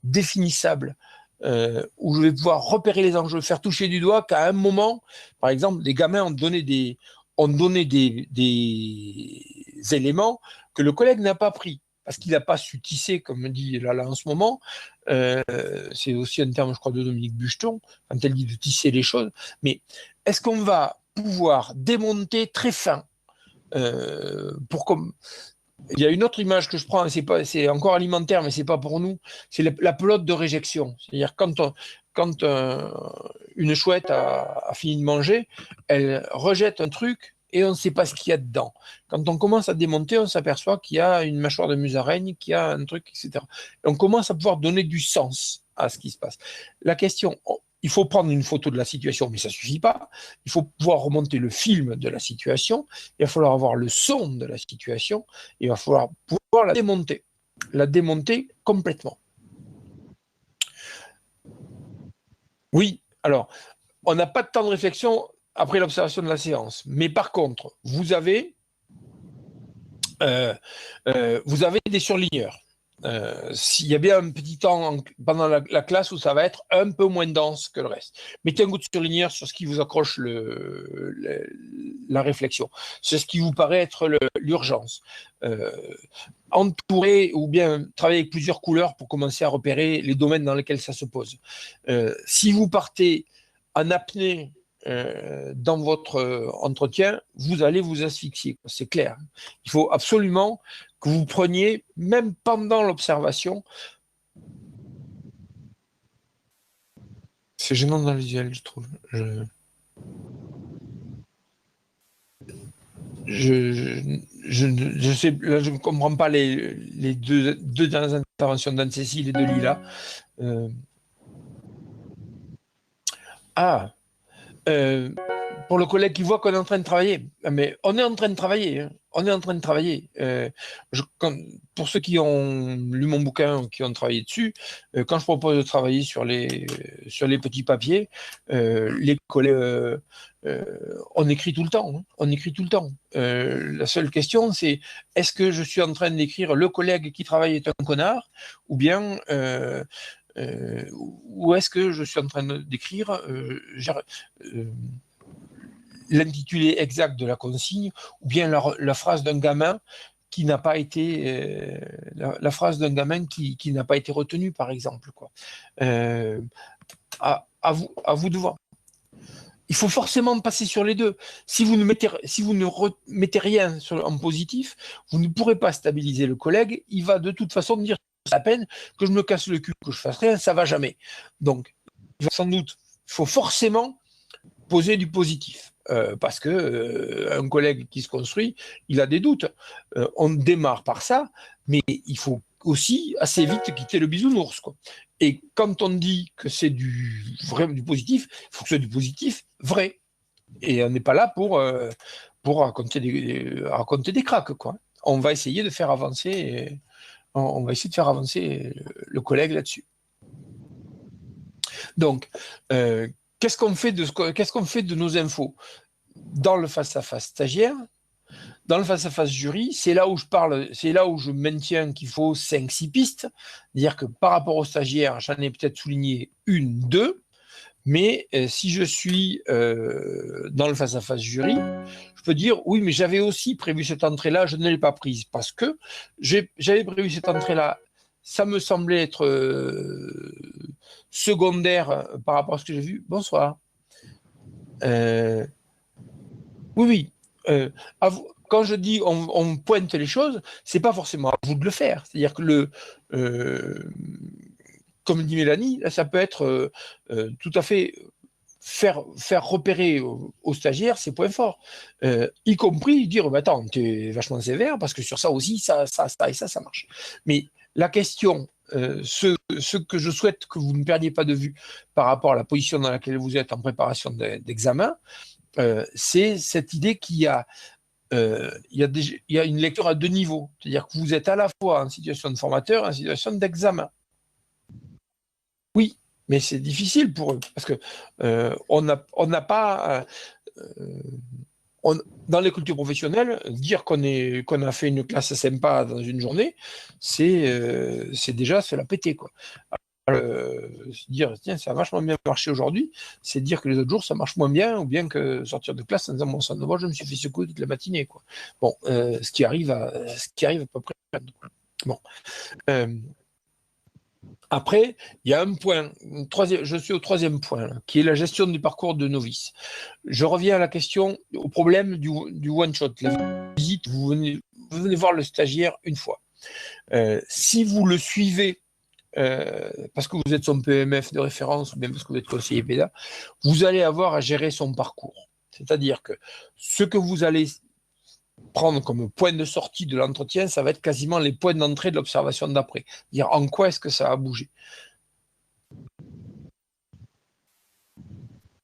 définissable, où je vais pouvoir repérer les enjeux, faire toucher du doigt qu'à un moment, par exemple, les gamins ont donné des éléments que le collègue n'a pas pris, parce qu'il n'a pas su tisser, comme dit Lala en ce moment. C'est aussi un terme, je crois, de Dominique Bucheton, quand elle dit de tisser les choses. Mais est-ce qu'on va pouvoir démonter très fin Il y a une autre image que je prends, c'est encore alimentaire, mais c'est pas pour nous, c'est la pelote de réjection. C'est-à-dire quand une chouette a fini de manger, elle rejette un truc et on ne sait pas ce qu'il y a dedans. Quand on commence à démonter, on s'aperçoit qu'il y a une mâchoire de musaraigne, qu'il y a un truc, etc. Et on commence à pouvoir donner du sens à ce qui se passe. La question, il faut prendre une photo de la situation, mais ça ne suffit pas. Il faut pouvoir remonter le film de la situation. Il va falloir avoir le son de la situation. Il va falloir pouvoir la démonter complètement. Oui, alors, on n'a pas de temps de réflexion après l'observation de la séance. Mais par contre, vous avez des surligneurs. S'il y a bien un petit temps pendant la classe où ça va être un peu moins dense que le reste. Mettez un coup de surligneur sur ce qui vous accroche la réflexion, c'est ce qui vous paraît être l'urgence. Entourer ou bien travailler avec plusieurs couleurs pour commencer à repérer les domaines dans lesquels ça se pose. Si vous partez en apnée dans votre entretien, vous allez vous asphyxier, c'est clair. Il faut absolument que vous preniez, même pendant l'observation, c'est gênant dans le visuel, je trouve. Je sais, là, je ne comprends pas les deux dernières interventions d'Anne-Cécile et de Lila. Pour le collègue qui voit qu'on est en train de travailler. Mais on est en train de travailler. Hein. On est en train de travailler. Pour ceux qui ont lu mon bouquin, qui ont travaillé dessus, quand je propose de travailler sur les petits papiers, les collègues, on écrit tout le temps. Hein. On écrit tout le temps. La seule question, c'est est-ce que je suis en train d'écrire le collègue qui travaille est un connard, ou bien ou est-ce que je suis en train d'écrire l'intitulé exact de la consigne, ou bien la phrase d'un gamin qui n'a pas été la phrase d'un gamin qui n'a pas été retenue, par exemple, quoi. À vous de voir. Il faut forcément passer sur les deux. Si vous ne mettez rien en positif, vous ne pourrez pas stabiliser le collègue. Il va de toute façon dire la peine que je me casse le cul, que je fasse rien, ça va jamais. Donc, sans doute, il faut forcément poser du positif. Parce que un collègue qui se construit, il a des doutes. On démarre par ça, mais il faut aussi assez vite quitter le bisounours, quoi. Et quand on dit que c'est du positif, il faut que ce soit du positif vrai. Et on n'est pas là pour raconter des cracks, quoi. On va essayer de faire avancer le collègue là-dessus. Donc, qu'est-ce qu'on fait de nos infos dans le face-à-face stagiaire? Dans le face-à-face jury, c'est là où je maintiens qu'il faut 5-6 pistes. C'est-à-dire que par rapport aux stagiaires, j'en ai peut-être souligné 1, 2, mais si je suis dans le face-à-face jury, je peux dire oui, mais j'avais aussi prévu cette entrée-là, je ne l'ai pas prise parce que j'avais prévu cette entrée-là. Ça me semblait être secondaire par rapport à ce que j'ai vu. Bonsoir. Oui. Quand je dis on pointe les choses, c'est pas forcément à vous de le faire. C'est-à-dire que comme dit Mélanie, là, ça peut être tout à fait faire repérer aux stagiaires ses points forts, y compris dire attends, tu es vachement sévère parce que sur ça aussi, ça et ça marche. Mais la question, ce que je souhaite que vous ne perdiez pas de vue par rapport à la position dans laquelle vous êtes en préparation d'examen, c'est cette idée qu'il y a une lecture à deux niveaux, c'est-à-dire que vous êtes à la fois en situation de formateur et en situation d'examen. Oui, mais c'est difficile pour eux, parce que on n'a pas... dans les cultures professionnelles, dire qu'on a fait une classe sympa dans une journée, c'est déjà se la péter, quoi. Dire tiens, ça a vachement bien marché aujourd'hui, c'est dire que les autres jours ça marche moins bien, ou bien que sortir de classe en disant bon sang de moi je me suis fait secouer toute la matinée, quoi. Bon, ce qui arrive à peu près. Bon. Après, il y a un point, je suis au troisième point, là, qui est la gestion du parcours de novice. Je reviens à la question, au problème du one-shot. La visite, vous venez voir le stagiaire une fois. Si vous le suivez parce que vous êtes son PMF de référence ou bien parce que vous êtes conseiller PEDA, vous allez avoir à gérer son parcours. C'est-à-dire que ce que vous allez prendre comme point de sortie de l'entretien, ça va être quasiment les points d'entrée de l'observation d'après. Dire en quoi est-ce que ça a bougé.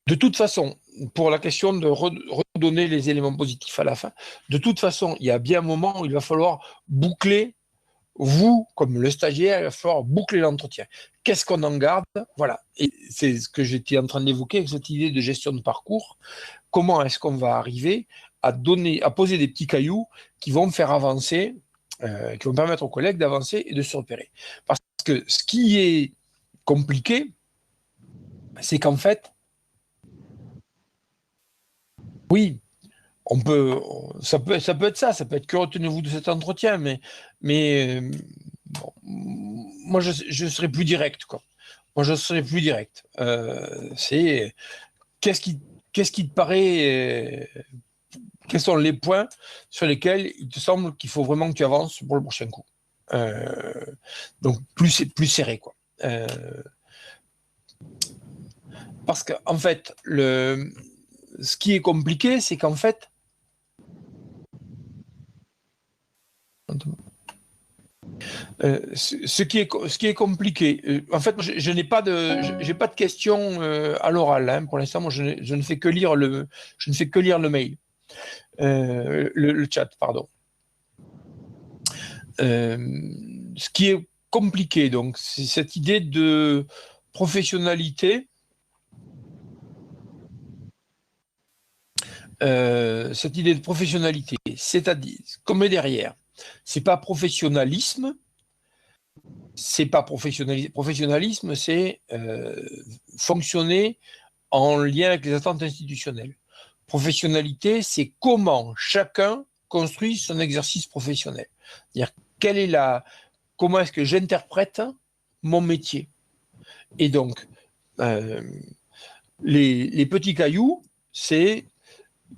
De toute façon, pour la question de redonner les éléments positifs à la fin, de toute façon, il y a bien un moment où il va falloir boucler, vous, comme le stagiaire, il va falloir boucler l'entretien. Qu'est-ce qu'on en garde? Voilà. Et c'est ce que j'étais en train d'évoquer avec cette idée de gestion de parcours. Comment est-ce qu'on va arriver à poser des petits cailloux qui vont faire avancer, qui vont permettre aux collègues d'avancer et de se repérer. Parce que ce qui est compliqué, c'est qu'en fait, oui, ça peut être ça, ça peut être que retenez-vous de cet entretien, mais bon, moi je serais plus direct, quoi. Moi je serais plus direct. C'est qu'est-ce qui te paraît, quels sont les points sur lesquels il te semble qu'il faut vraiment que tu avances pour le prochain coup. Donc plus serré, quoi. Parce qu'en fait, ce qui est compliqué, c'est qu'en fait, ce qui est compliqué, en fait, je n'ai pas de questions à l'oral, hein. Pour l'instant, moi, je ne fais que lire le mail, le chat, pardon. Ce qui est compliqué, donc, c'est cette idée de professionnalité. C'est-à-dire, comme est derrière, c'est pas professionnalisme, professionnalisme, c'est fonctionner en lien avec les attentes institutionnelles. Professionnalité, c'est comment chacun construit son exercice professionnel. C'est-à-dire, comment est-ce que j'interprète mon métier? Et donc, les petits cailloux, c'est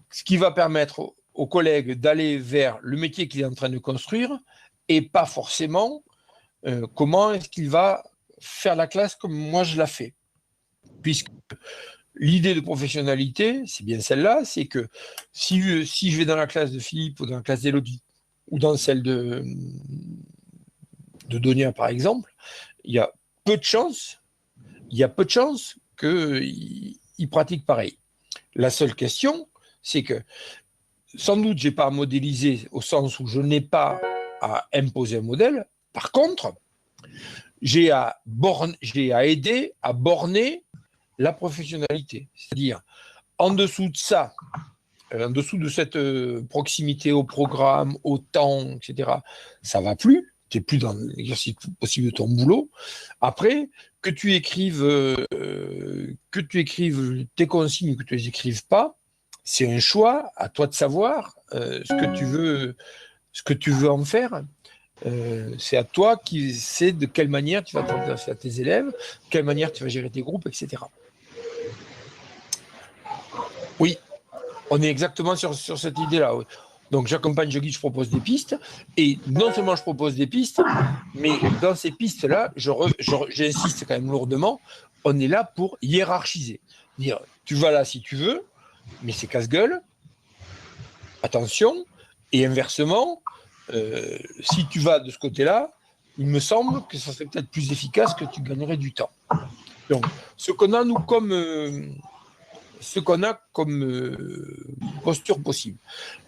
ce qui va permettre aux collègues d'aller vers le métier qu'il est en train de construire et pas forcément comment est-ce qu'il va faire la classe comme moi je la fais. Puisque l'idée de professionnalité, c'est bien celle-là, c'est que si je vais dans la classe de Philippe ou dans la classe d'Élodie ou dans celle de Donia par exemple, il y a peu de chances qu'ils pratiquent pareil. La seule question, c'est que sans doute, je n'ai pas à modéliser au sens où je n'ai pas à imposer un modèle. Par contre, j'ai à aider à borner la professionnalité. C'est-à-dire, en dessous de ça, en dessous de cette proximité au programme, au temps, etc., ça ne va plus. Tu n'es plus dans l'exercice possible de ton boulot. Après, que tu écrives tes consignes ou que tu ne les écrives pas, c'est un choix, à toi de savoir ce que tu veux en faire. C'est à toi qui sais de quelle manière tu vas t'adresser à tes élèves, de quelle manière tu vas gérer tes groupes, etc. Oui, on est exactement sur cette idée-là. Oui. Donc j'accompagne, je guide, je propose des pistes. Et non seulement je propose des pistes, mais dans ces pistes-là, j'insiste quand même lourdement, on est là pour hiérarchiser. Dire, tu vas là si tu veux, mais c'est casse-gueule. Attention. Et inversement, si tu vas de ce côté-là, il me semble que ça serait peut-être plus efficace, que tu gagnerais du temps. Donc, ce qu'on a, nous, posture possible.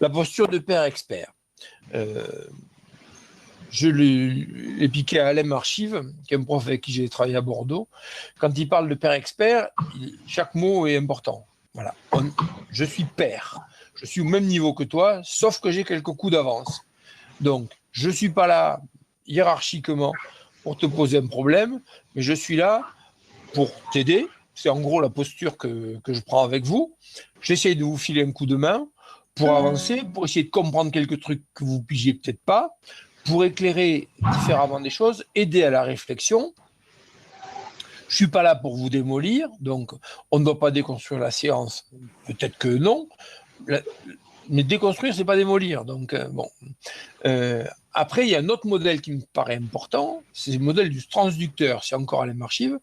La posture de père expert. Je l'ai piqué à Alain Archive, qui est un prof avec qui j'ai travaillé à Bordeaux. Quand il parle de père expert, chaque mot est important. Voilà. Je suis père. Je suis au même niveau que toi, sauf que j'ai quelques coups d'avance. Donc, je ne suis pas là hiérarchiquement pour te poser un problème, mais je suis là pour t'aider. C'est en gros la posture que je prends avec vous. J'essaie de vous filer un coup de main pour avancer, pour essayer de comprendre quelques trucs que vous ne pigiez peut-être pas, pour éclairer différemment des choses, aider à la réflexion. Je ne suis pas là pour vous démolir, donc on ne doit pas déconstruire la séance. Peut-être que non. Mais déconstruire, ce n'est pas démolir. Donc, bon. Après, il y a un autre modèle qui me paraît important, c'est le modèle du transducteur, c'est encore Alain Archive,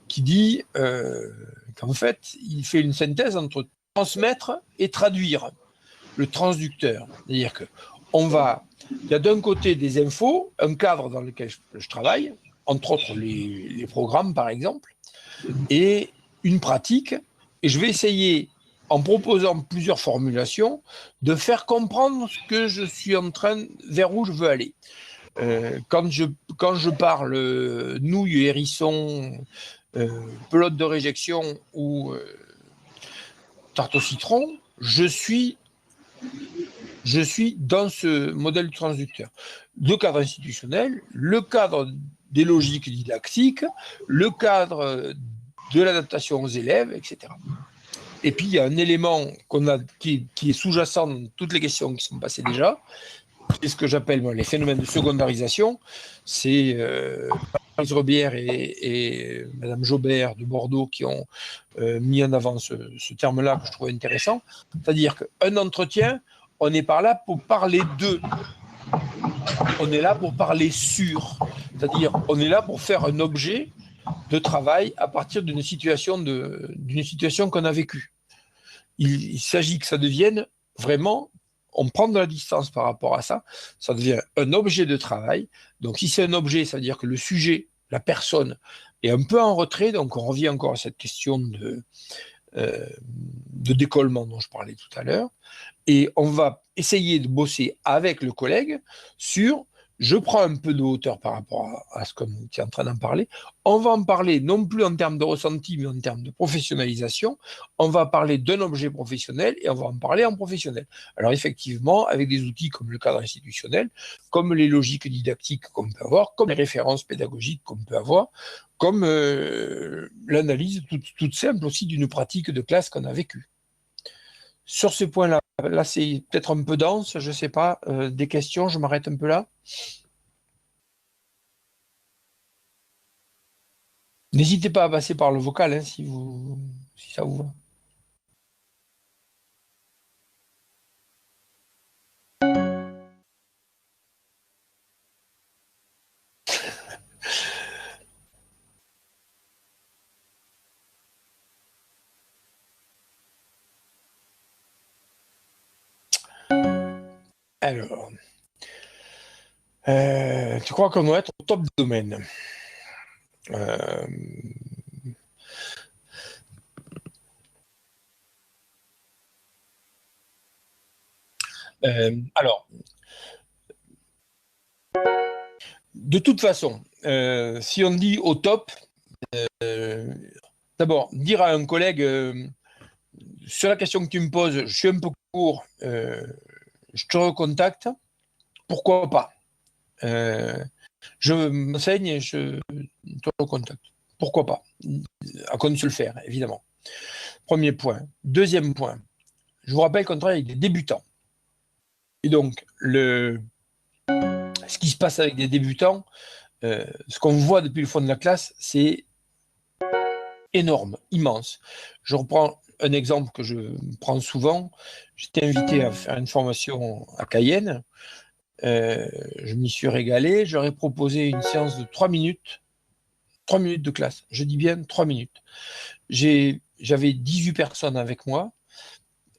qui dit qu'en fait, il fait une synthèse entre transmettre et traduire, le transducteur. C'est-à-dire il y a d'un côté des infos, un cadre dans lequel je travaille, entre autres les programmes par exemple, et une pratique, et je vais essayer, en proposant plusieurs formulations, de faire comprendre ce que je suis en train, vers où je veux aller. Quand je parle nouilles, hérissons, pelote de réjection ou tarte au citron, je suis dans ce modèle transducteur. Le cadre institutionnel, le cadre des logiques didactiques, le cadre de l'adaptation aux élèves, etc. Et puis, il y a un élément qui est sous-jacent dans toutes les questions qui sont passées déjà, c'est ce que j'appelle les phénomènes de secondarisation. C'est Marie Rebière et Madame Jobert de Bordeaux qui ont mis en avant ce terme-là que je trouvais intéressant. C'est-à-dire qu'un entretien, on n'est pas là pour parler d'eux. On est là pour parler sur. C'est-à-dire, on est là pour faire un objet de travail à partir d'une situation qu'on a vécue. Il s'agit que ça devienne vraiment, on prend de la distance par rapport à ça, ça devient un objet de travail. Donc si c'est un objet, ça veut dire que le sujet, la personne, est un peu en retrait, donc on revient encore à cette question de décollement dont je parlais tout à l'heure, et on va essayer de bosser avec le collègue sur, je prends un peu de hauteur par rapport à ce qu'on est en train d'en parler, on va en parler non plus en termes de ressenti, mais en termes de professionnalisation, on va parler d'un objet professionnel et on va en parler en professionnel. Alors effectivement, avec des outils comme le cadre institutionnel, comme les logiques didactiques qu'on peut avoir, comme les références pédagogiques qu'on peut avoir, comme l'analyse toute simple aussi d'une pratique de classe qu'on a vécue. Sur ce point-là, là c'est peut-être un peu dense, je ne sais pas, des questions, je m'arrête un peu là. N'hésitez pas à passer par le vocal hein, si ça vous va. Alors, tu crois qu'on doit être au top du domaine. Alors, de toute façon, si on dit au top, d'abord, dire à un collègue, sur la question que tu me poses, je suis un peu court, je te recontacte, pourquoi pas je m'enseigne et je te recontacte. Pourquoi pas? À quoi ne se le faire, évidemment. Premier point. Deuxième point. Je vous rappelle qu'on travaille avec des débutants. Et donc, ce qui se passe avec des débutants, ce qu'on voit depuis le fond de la classe, c'est énorme, immense. Je reprends un exemple que je prends souvent. J'étais invité à faire une formation à Cayenne. Je m'y suis régalé. J'aurais proposé une séance de 3 minutes. 3 minutes de classe. Je dis bien 3 minutes. J'ai j'avais 18 personnes avec moi,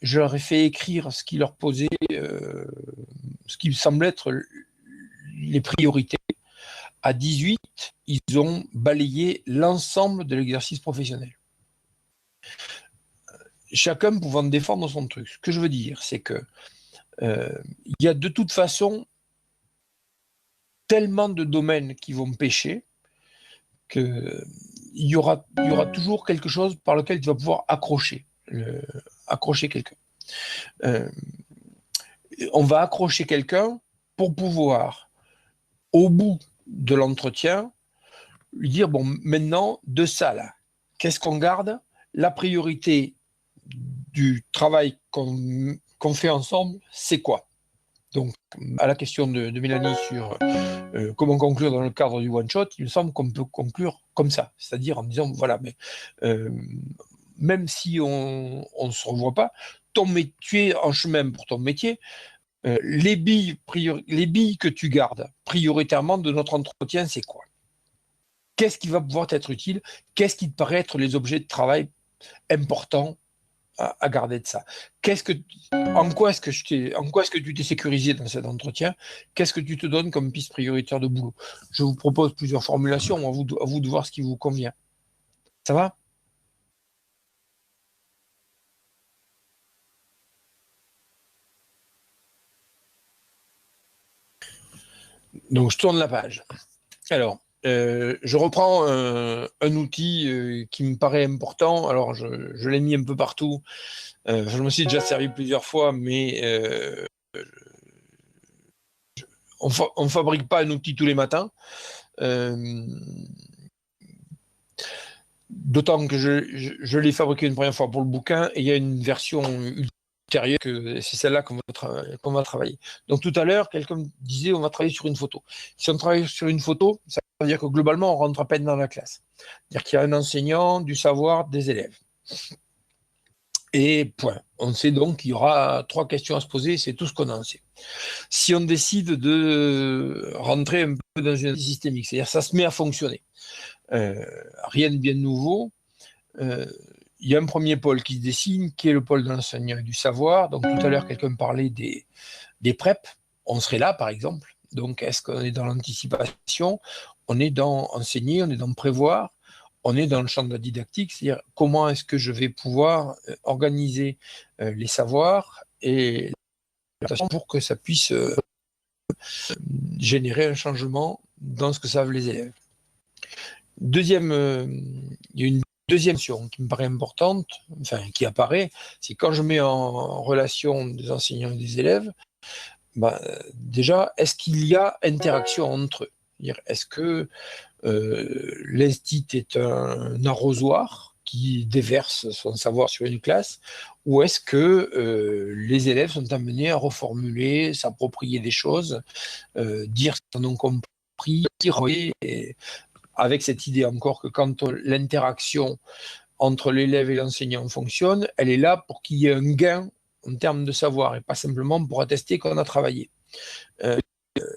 je leur ai fait écrire ce qui leur posait, ce qui me semblait être les priorités. À 18, ils ont balayé l'ensemble de l'exercice professionnel. Chacun pouvant défendre son truc. Ce que je veux dire, c'est que il y a de toute façon tellement de domaines qui vont pêcher qu'il y aura toujours quelque chose par lequel tu vas pouvoir accrocher quelqu'un. On va accrocher quelqu'un pour pouvoir, au bout de l'entretien, lui dire, bon, maintenant, de ça, là, qu'est-ce qu'on garde? La priorité du travail qu'on fait ensemble, c'est quoi? Donc, à la question de Mélanie sur comment conclure dans le cadre du one-shot, il me semble qu'on peut conclure comme ça, c'est-à-dire en disant, voilà, mais même si on ne se revoit pas, tu es en chemin pour ton métier, les billes que tu gardes prioritairement de notre entretien, c'est quoi? Qu'est-ce qui va pouvoir t'être utile? Qu'est-ce qui te paraît être les objets de travail importants à garder de ça? En quoi est-ce que tu t'es sécurisé dans cet entretien? Qu'est-ce que tu te donnes comme piste prioritaire de boulot? Je vous propose plusieurs formulations, à vous de voir ce qui vous convient. Ça va? Donc, je tourne la page. Alors, je reprends un outil qui me paraît important. Alors, je l'ai mis un peu partout. Je me suis déjà servi plusieurs fois, mais on ne fabrique pas un outil tous les matins. D'autant que je l'ai fabriqué une première fois pour le bouquin et il y a une version ultérieure que c'est celle-là qu'on va travailler. Donc tout à l'heure, quelqu'un me disait on va travailler sur une photo. Si on travaille sur une photo, ça veut dire que globalement, on rentre à peine dans la classe. C'est-à-dire qu'il y a un enseignant, du savoir, des élèves. Et point. On sait donc qu'il y aura 3 questions à se poser, c'est tout ce qu'on en sait. Si on décide de rentrer un peu dans une systémique, c'est-à-dire ça se met à fonctionner. Rien de bien nouveau. Il y a un premier pôle qui se dessine, qui est le pôle de l'enseignement et du savoir. Donc tout à l'heure, quelqu'un parlait des PrEP. On serait là, par exemple. Donc est-ce qu'on est dans l'anticipation? On est dans enseigner, on est dans prévoir, on est dans le champ de la didactique, c'est-à-dire comment est-ce que je vais pouvoir organiser les savoirs et pour que ça puisse générer un changement dans ce que savent les élèves. Deuxième, il y a une deuxième notion qui me paraît importante, enfin qui apparaît, c'est quand je mets en relation des enseignants et des élèves, déjà, est-ce qu'il y a interaction entre eux? Est-ce que l'instit est un arrosoir qui déverse son savoir sur une classe, ou est-ce que les élèves sont amenés à reformuler, s'approprier des choses, dire ce qu'ils ont compris, et avec cette idée encore que quand l'interaction entre l'élève et l'enseignant fonctionne, elle est là pour qu'il y ait un gain en termes de savoir et pas simplement pour attester qu'on a travaillé.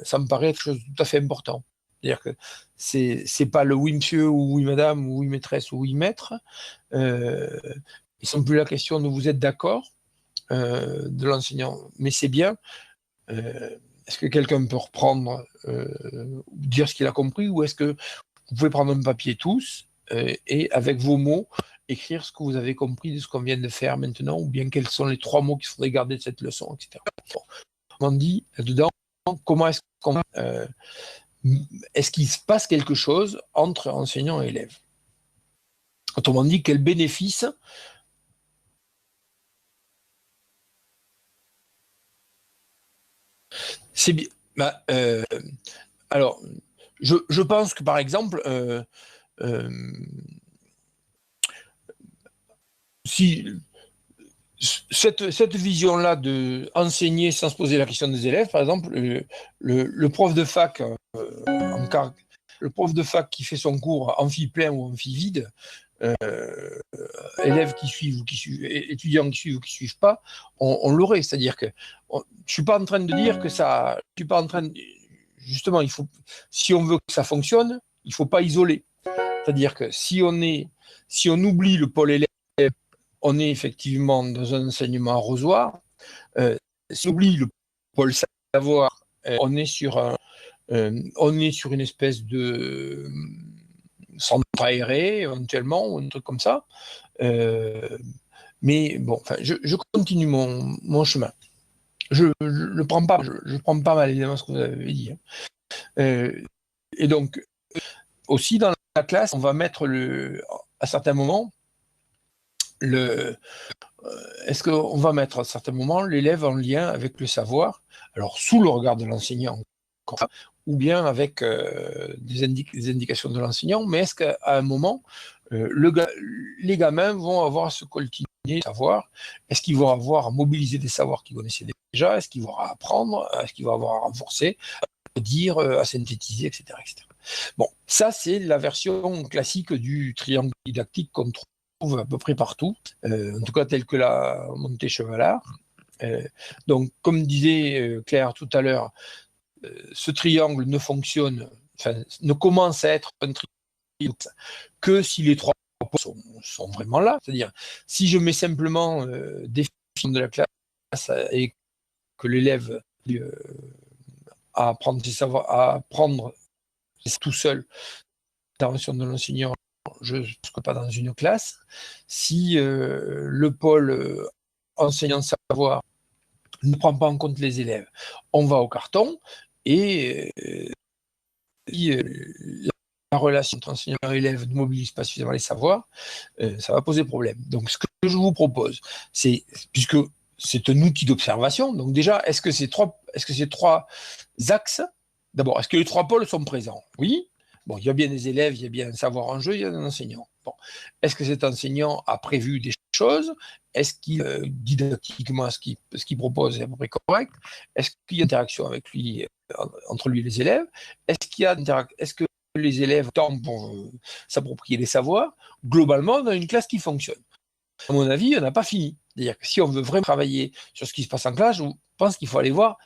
Ça me paraît quelque chose de tout à fait important. C'est-à-dire que c'est pas le oui monsieur ou oui madame ou oui maîtresse ou oui maître. Ils ne sont plus la question de vous êtes d'accord de l'enseignant, mais c'est bien. Est-ce que quelqu'un peut reprendre, dire ce qu'il a compris, ou est-ce que vous pouvez prendre un papier tous et avec vos mots écrire ce que vous avez compris de ce qu'on vient de faire maintenant, ou bien quels sont les 3 mots qu'il faudrait garder de cette leçon, etc. On dit là-dedans, comment est-ce qu'il se passe quelque chose entre enseignant et élève? Autrement dit, quel bénéfice c'est bien. Alors, je pense que par exemple, si cette vision-là de enseigner sans se poser la question des élèves, par exemple, le prof de fac, le prof de fac qui fait son cours amphi plein ou amphi vide, élèves qui suivent ou qui suivent, étudiants qui suivent ou qui suivent pas, on l'aurait. C'est-à-dire que je suis pas en train de dire que ça, je suis pas en train de, justement, si on veut que ça fonctionne, il faut pas isoler. C'est-à-dire que si on oublie le pôle élève on est effectivement dans un enseignement arrosoir. Si on oublie le pôle savoir, on est sur une espèce de centre aéré, éventuellement, ou un truc comme ça. Mais bon, enfin, je continue mon chemin. Je prends pas mal évidemment ce que vous avez dit. Et donc, aussi dans la classe, on va mettre à certains moments, est-ce qu'on va mettre à certains moments l'élève en lien avec le savoir, alors sous le regard de l'enseignant, ou bien avec des indications de l'enseignant, mais est-ce qu'à un moment, les gamins vont avoir à se coltiner des savoirs? Est-ce qu'ils vont avoir à mobiliser des savoirs qu'ils connaissaient déjà? Est-ce qu'ils vont apprendre? Est-ce qu'ils vont avoir à renforcer, à dire, à synthétiser, etc., etc. Bon, ça c'est la version classique du triangle didactique qu'on trouve à peu près partout, en tout cas tel que l'a monté Chevalard. Donc, comme disait Claire tout à l'heure, ce triangle ne fonctionne, ne commence à être un triangle que si les trois pôles sont vraiment là. C'est-à-dire, si je mets simplement des définitions de la classe et que l'élève à apprendre ses savoirs, à apprendre tout seul, l'intervention de l'enseignant, je ne suis pas dans une classe. Si le pôle enseignant savoir ne prend pas en compte les élèves, on va au carton, et si la relation entre enseignant et élève ne mobilise pas suffisamment les savoirs, ça va poser problème. Donc ce que je vous propose, c'est, puisque c'est un outil d'observation, donc déjà, est-ce que ces trois axes, d'abord, est-ce que les trois pôles sont présents? Oui. Bon, il y a bien des élèves, il y a bien un savoir en jeu, il y a un enseignant. Bon. Est-ce que cet enseignant a prévu des choses? Est-ce qu'il, didactiquement, ce qu'il propose est à peu près correct? Est-ce qu'il y a interaction avec lui, entre lui et les élèves? Est-ce que les élèves tentent pour s'approprier les savoirs? Globalement, on a une classe qui fonctionne. À mon avis, on n'a pas fini. C'est-à-dire que si on veut vraiment travailler sur ce qui se passe en classe, je pense qu'il faut aller voir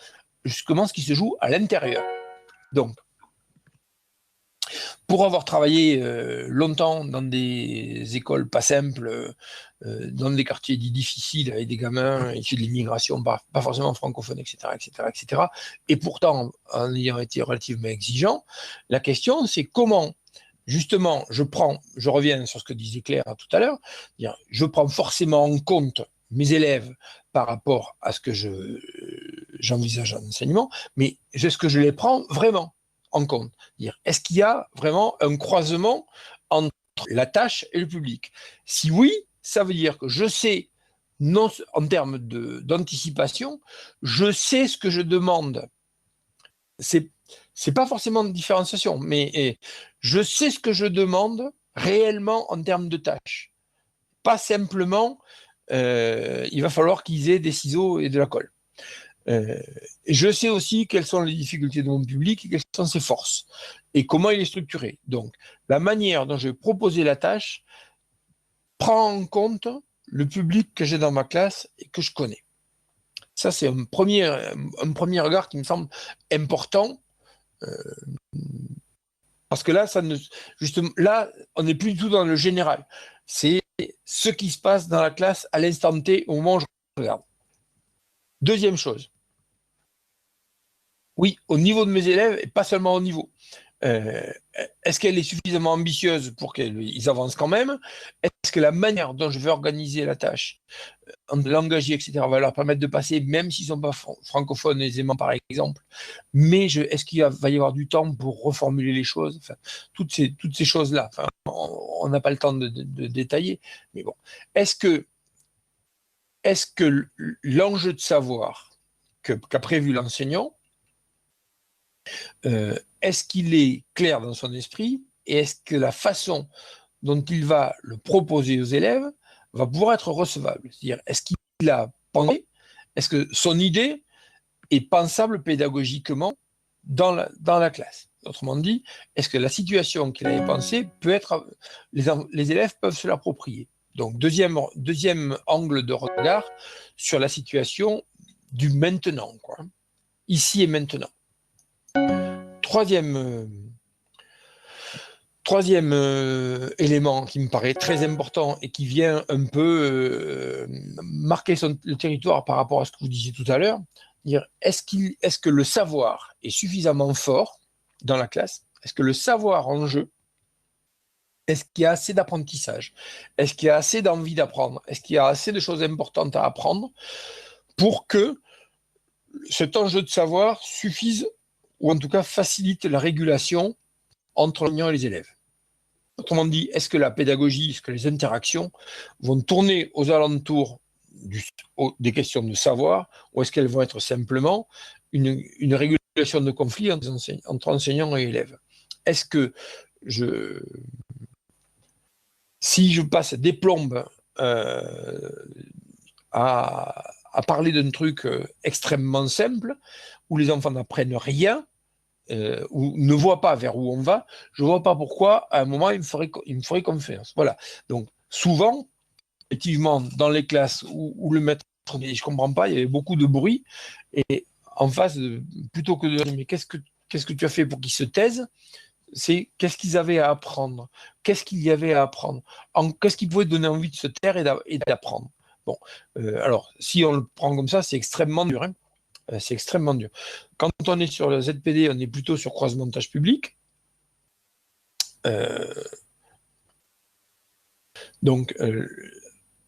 justement ce qui se joue à l'intérieur. Donc, pour avoir travaillé longtemps dans des écoles pas simples, dans des quartiers dits difficiles, avec des gamins issus de l'immigration, pas forcément francophones, etc., etc., etc., et pourtant en ayant été relativement exigeant, la question c'est comment, justement, je reviens sur ce que disait Claire tout à l'heure, je prends forcément en compte mes élèves par rapport à ce que j'envisage en enseignement, mais est-ce que je les prends vraiment en compte? Est-ce qu'il y a vraiment un croisement entre la tâche et le public? Si oui, ça veut dire que je sais, non, en termes d'anticipation, je sais ce que je demande. C'est pas forcément de différenciation, mais je sais ce que je demande réellement en termes de tâches. Pas simplement, il va falloir qu'ils aient des ciseaux et de la colle. Je sais aussi quelles sont les difficultés de mon public et quelles sont ses forces et comment il est structuré. Donc, la manière dont je vais proposer la tâche prend en compte le public que j'ai dans ma classe et que je connais. Ça, c'est un premier regard qui me semble important, parce que là, justement, là, on n'est plus du tout dans le général. C'est ce qui se passe dans la classe à l'instant T, au moment où je regarde. Deuxième chose. Oui, au niveau de mes élèves, et pas seulement au niveau. Est-ce qu'elle est suffisamment ambitieuse pour qu'ils avancent quand même? Est-ce que la manière dont je vais organiser la tâche, en langagier, etc., va leur permettre de passer, même s'ils ne sont pas francophones aisément, par exemple, mais est-ce qu'il va y avoir du temps pour reformuler les choses? Enfin, toutes ces choses-là, enfin, on n'a pas le temps de détailler, mais bon. Est-ce que l'enjeu de savoir qu'a prévu l'enseignant, est-ce qu'il est clair dans son esprit, et est-ce que la façon dont il va le proposer aux élèves va pouvoir être recevable? C'est-à-dire, est-ce qu'il a pensé, est-ce que son idée est pensable pédagogiquement dans la classe? Autrement dit, est-ce que la situation qu'il avait pensée peut être, les élèves peuvent se l'approprier? Donc, deuxième angle de regard sur la situation du maintenant, quoi. Ici et maintenant. Troisième Troisième élément qui me paraît très important et qui vient un peu marquer le territoire par rapport à ce que vous disiez tout à l'heure, est-ce que le savoir est suffisamment fort dans la classe? Est-ce que le savoir en jeu, est-ce qu'il y a assez d'apprentissage? Est-ce qu'il y a assez d'envie d'apprendre? Est-ce qu'il y a assez de choses importantes à apprendre pour que cet enjeu de savoir suffise, ou en tout cas facilite la régulation entre l'enseignant et les élèves? Autrement dit, est-ce que la pédagogie, est-ce que les interactions vont tourner aux alentours des questions de savoir, ou est-ce qu'elles vont être simplement une régulation de conflits entre enseignants et élèves? Est-ce que si je passe des plombes à parler d'un truc extrêmement simple, où les enfants n'apprennent rien, ou ne voient pas vers où on va, je ne vois pas pourquoi, à un moment, il me ferait confiance. Voilà. Donc, souvent, effectivement, dans les classes où le maître dit « je ne comprends pas », il y avait beaucoup de bruit, et en face, plutôt que de dire « mais qu'est-ce que tu as fait pour qu'ils se taisent ?» c'est qu'est-ce qu'ils avaient à apprendre, qu'est-ce qu'il y avait à apprendre, qu'est-ce qui pouvait donner envie de se taire et d'apprendre. Bon, alors, si on le prend comme ça, c'est extrêmement dur, hein. C'est extrêmement dur. Quand on est sur le ZPD, on est plutôt sur croisement de tâches publiques. Donc,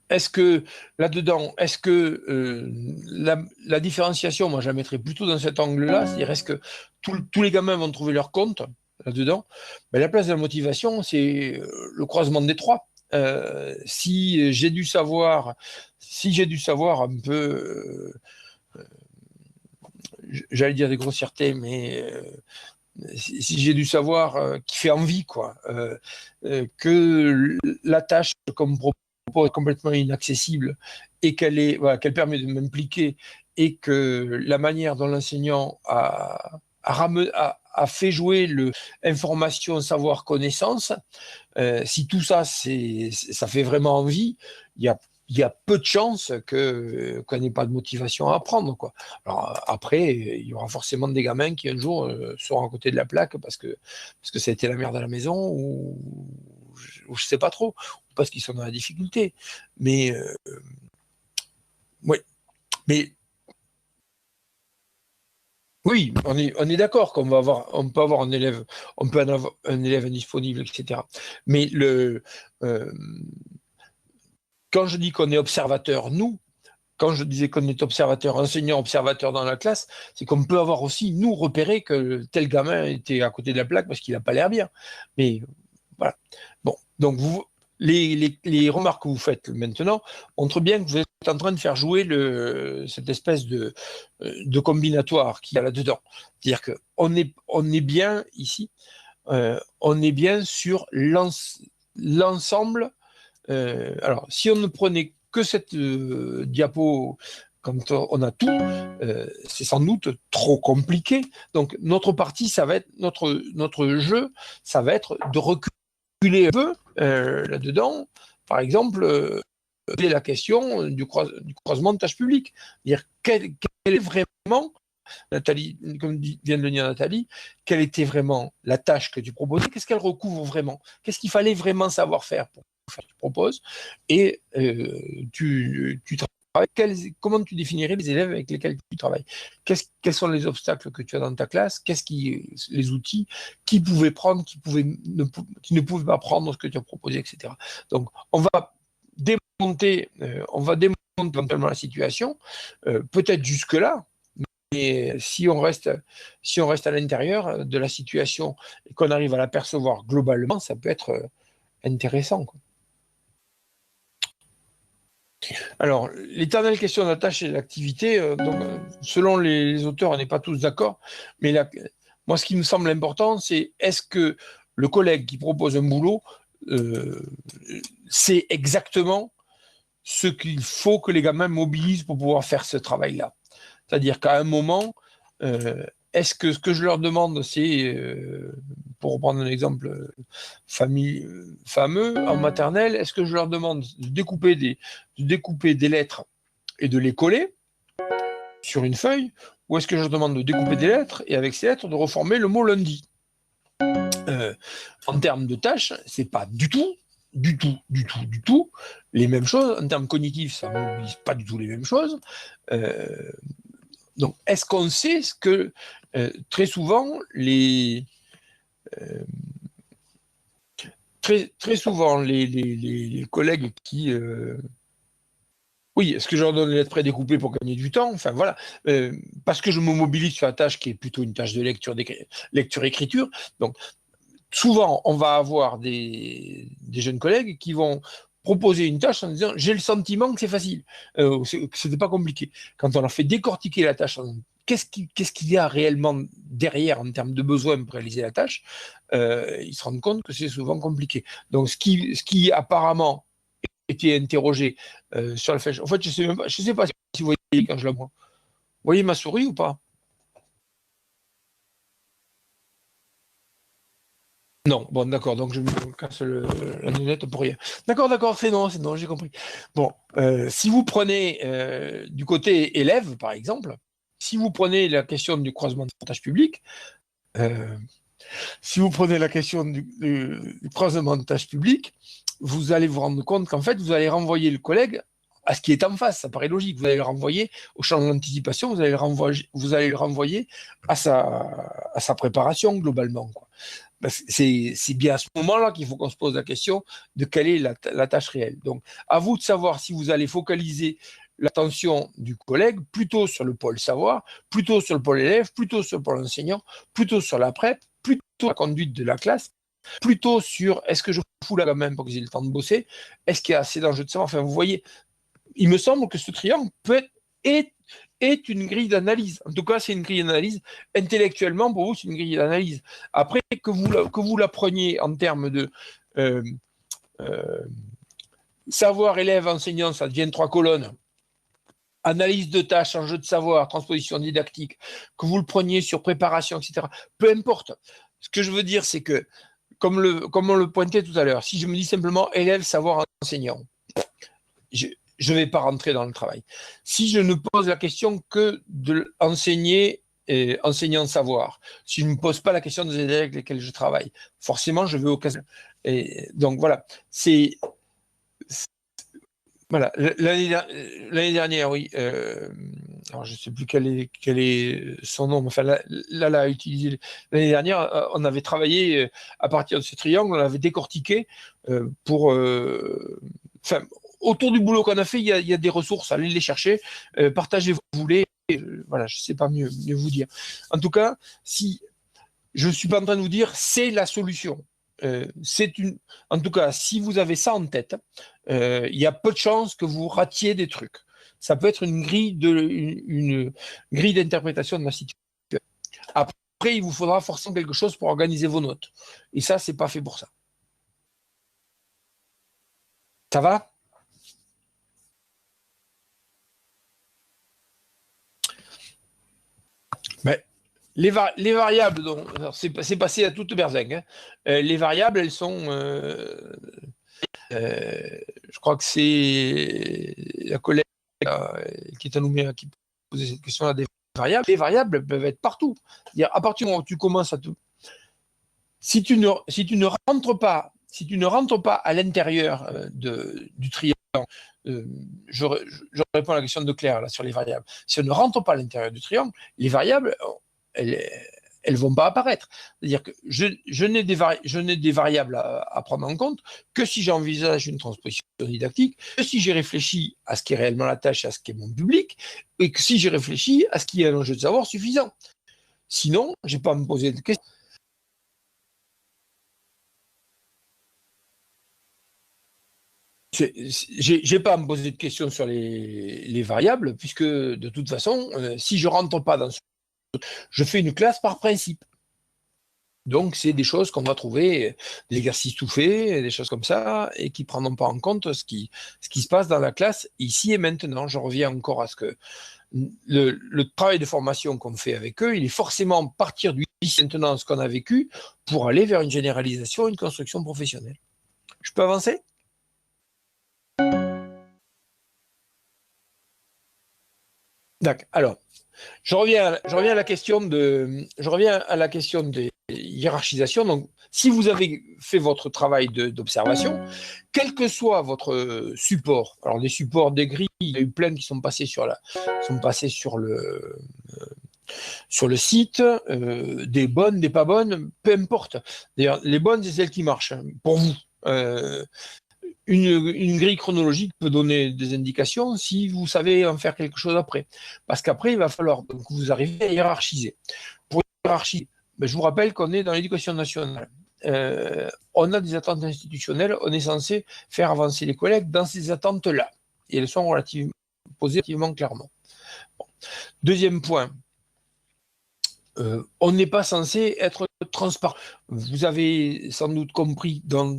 est-ce que là-dedans, est-ce que la différenciation, moi je la mettrais plutôt dans cet angle-là, c'est-à-dire est-ce que tous les gamins vont trouver leur compte là-dedans? Ben, la place de la motivation, c'est le croisement des trois. Si j'ai dû savoir un peu, j'allais dire des grossièretés, mais si j'ai dû savoir qui fait envie, quoi, que la tâche qu'on me propose est complètement inaccessible et qu'elle permet de m'impliquer et que la manière dont l'enseignant a fait jouer information, savoir, connaissance, si tout ça, ça fait vraiment envie, il y a peu de chances qu'on n'ait pas de motivation à apprendre, quoi. Alors après, il y aura forcément des gamins qui un jour seront à côté de la plaque parce que ça a été la merde à la maison ou je sais pas trop, ou parce qu'ils sont dans la difficulté. Mais ouais, mais oui, on est d'accord qu'on on peut avoir un élève, on peut en avoir un élève indisponible, etc. Mais quand je dis qu'on est observateur, nous, quand je disais qu'on est observateur, enseignant, observateur dans la classe, c'est qu'on peut avoir aussi, nous, repéré que tel gamin était à côté de la plaque parce qu'il n'a pas l'air bien. Mais voilà. Bon, donc les remarques que vous faites maintenant montrent bien que vous êtes en train de faire jouer cette espèce de combinatoire qu'il y a là-dedans. C'est-à-dire qu'on est bien ici, on est bien sur l'ensemble. Alors, si on ne prenait que cette diapo quand on a tout, c'est sans doute trop compliqué. Donc, notre partie, ça va être notre jeu, ça va être de reculer un peu là-dedans. Par exemple, la question du croisement de tâches publiques. Dire quelle est vraiment, Nathalie, comme vient de le dire Nathalie, quelle était vraiment la tâche que tu proposais, qu'est-ce qu'elle recouvre vraiment, qu'est-ce qu'il fallait vraiment savoir faire pour faire ce que tu proposes, et tu travailles, comment tu définirais les élèves avec lesquels tu travailles, quels sont les obstacles que tu as dans ta classe, les outils, qui pouvaient prendre, qui ne pouvaient pas prendre ce que tu as proposé, etc. Donc, on va démonter éventuellement la situation, peut-être jusque-là, mais si on reste à l'intérieur de la situation et qu'on arrive à l'apercevoir globalement, ça peut être intéressant, quoi. Alors, l'éternelle question de la tâche et de l'activité, selon les auteurs, on n'est pas tous d'accord, mais moi, ce qui me semble important, c'est est-ce que le collègue qui propose un boulot sait exactement ce qu'il faut que les gamins mobilisent pour pouvoir faire ce travail-là? C'est-à-dire qu'à un moment, est-ce que ce que je leur demande, c'est, pour reprendre un exemple fameux, en maternelle, est-ce que je leur demande de découper des lettres et de les coller sur une feuille, ou est-ce que je leur demande de découper des lettres et avec ces lettres de reformer le mot lundi? En termes de tâches, c'est pas du tout les mêmes choses. En termes cognitifs, ça ne mobilise pas du tout les mêmes choses. Donc, est-ce qu'on sait ce que très souvent très souvent les collègues qui oui, est-ce que je leur donne les lettres prédécoupées pour gagner du temps? Enfin voilà, parce que je me mobilise sur la tâche qui est plutôt une tâche de lecture-écriture. Donc souvent, on va avoir des jeunes collègues qui vont proposer une tâche en disant j'ai le sentiment que c'est facile, que c'était pas compliqué. Quand on leur fait décortiquer la tâche, qu'est-ce qu'il y a réellement derrière en termes de besoins pour réaliser la tâche, ils se rendent compte que c'est souvent compliqué. Donc ce qui apparemment était interrogé sur la flèche. En fait, je sais pas si vous voyez quand je la vois. Vous voyez ma souris ou pas? Non, bon, d'accord, donc je me casse la lunette pour rien. D'accord, c'est non, j'ai compris. Bon, si vous prenez du côté élève, par exemple, si vous prenez la question du croisement de tâches publiques, euh, si vous prenez la question du croisement de tâches publiques, vous allez vous rendre compte qu'en fait, vous allez renvoyer le collègue à ce qui est en face. Ça paraît logique. Vous allez le renvoyer au champ d'anticipation, vous allez le renvoyer à sa préparation globalement, quoi. C'est bien à ce moment-là qu'il faut qu'on se pose la question de quelle est la tâche réelle. Donc, à vous de savoir si vous allez focaliser l'attention du collègue plutôt sur le pôle savoir, plutôt sur le pôle élève, plutôt sur le pôle enseignant, plutôt sur la PrEP, plutôt sur la conduite de la classe, plutôt sur est-ce que je fous là quand même pour qu'ils aient le temps de bosser, est-ce qu'il y a assez d'enjeux de savoir. Enfin, vous voyez, il me semble que ce triangle est une grille d'analyse. En tout cas, c'est une grille d'analyse. Intellectuellement, pour vous, c'est une grille d'analyse. Après, que vous la preniez en termes de euh, savoir, élève, enseignant, ça devient 3 colonnes. Analyse de tâches, enjeu de savoir, transposition didactique, que vous le preniez sur préparation, etc. Peu importe. Ce que je veux dire, c'est que, comme on le pointait tout à l'heure, si je me dis simplement élève, savoir, enseignant, je ne vais pas rentrer dans le travail. Si je ne pose la question que de enseigner enseignant savoir, si je ne me pose pas la question des élèves avec lesquels je travaille, forcément, je vais au cas. Et donc voilà, c'est voilà. L'année dernière, oui. Alors je ne sais plus quel est son nom, mais enfin là, utilisé l'année dernière, on avait travaillé à partir de ce triangle, on l'avait décortiqué pour. Enfin, autour du boulot qu'on a fait, il y a des ressources, allez les chercher, partagez vous voulez. Voilà, je ne sais pas mieux vous dire. En tout cas, si je ne suis pas en train de vous dire c'est la solution. En tout cas, si vous avez ça en tête, il y a peu de chances que vous ratiez des trucs. Ça peut être une grille d'interprétation de la situation. Après, il vous faudra forcément quelque chose pour organiser vos notes. Et ça, c'est pas fait pour ça. Ça va? Mais les variables, c'est passé à toute berzingue, hein. Les variables, elles sont je crois que c'est la collègue qui est à Nouméa qui posait cette question-là des variables. Les variables peuvent être partout. C'est-à-dire, à partir du moment où tu commences à tout. Si tu ne rentres pas à l'intérieur du triangle, je réponds à la question de Claire là, sur les variables. Si on ne rentre pas à l'intérieur du triangle, les variables, elles vont pas apparaître. C'est-à-dire que je n'ai des variables à prendre en compte que si j'envisage une transposition didactique, que si j'ai réfléchi à ce qui est réellement la tâche, à ce qui est mon public, et que si j'ai réfléchi à ce qui est un enjeu de savoir suffisant. Sinon, je n'ai pas à me poser de questions. J'ai pas à me poser de questions sur les variables, puisque de toute façon, si je rentre pas dans ce, je fais une classe par principe. Donc, c'est des choses qu'on va trouver, des exercices tout faits, des choses comme ça, et qui ne prendront pas en compte ce qui se passe dans la classe ici et maintenant. Je reviens encore à ce que le travail de formation qu'on fait avec eux, il est forcément partir du ici et maintenant, ce qu'on a vécu, pour aller vers une généralisation, une construction professionnelle. Je peux avancer? D'accord. Alors, Je reviens à la question de hiérarchisation. Donc, si vous avez fait votre travail d'observation, quel que soit votre support, alors des supports, des grilles, il y a eu plein qui sont passés sur le site, des bonnes, des pas bonnes, peu importe. D'ailleurs, les bonnes, c'est celles qui marchent pour vous. Une grille chronologique peut donner des indications si vous savez en faire quelque chose après. Parce qu'après, il va falloir donc vous arriver à hiérarchiser. Pour hiérarchiser, je vous rappelle qu'on est dans l'éducation nationale. On a des attentes institutionnelles, on est censé faire avancer les collègues dans ces attentes-là. Et elles sont posées relativement clairement. Bon. Deuxième point, on n'est pas censé être transparent. Vous avez sans doute compris dans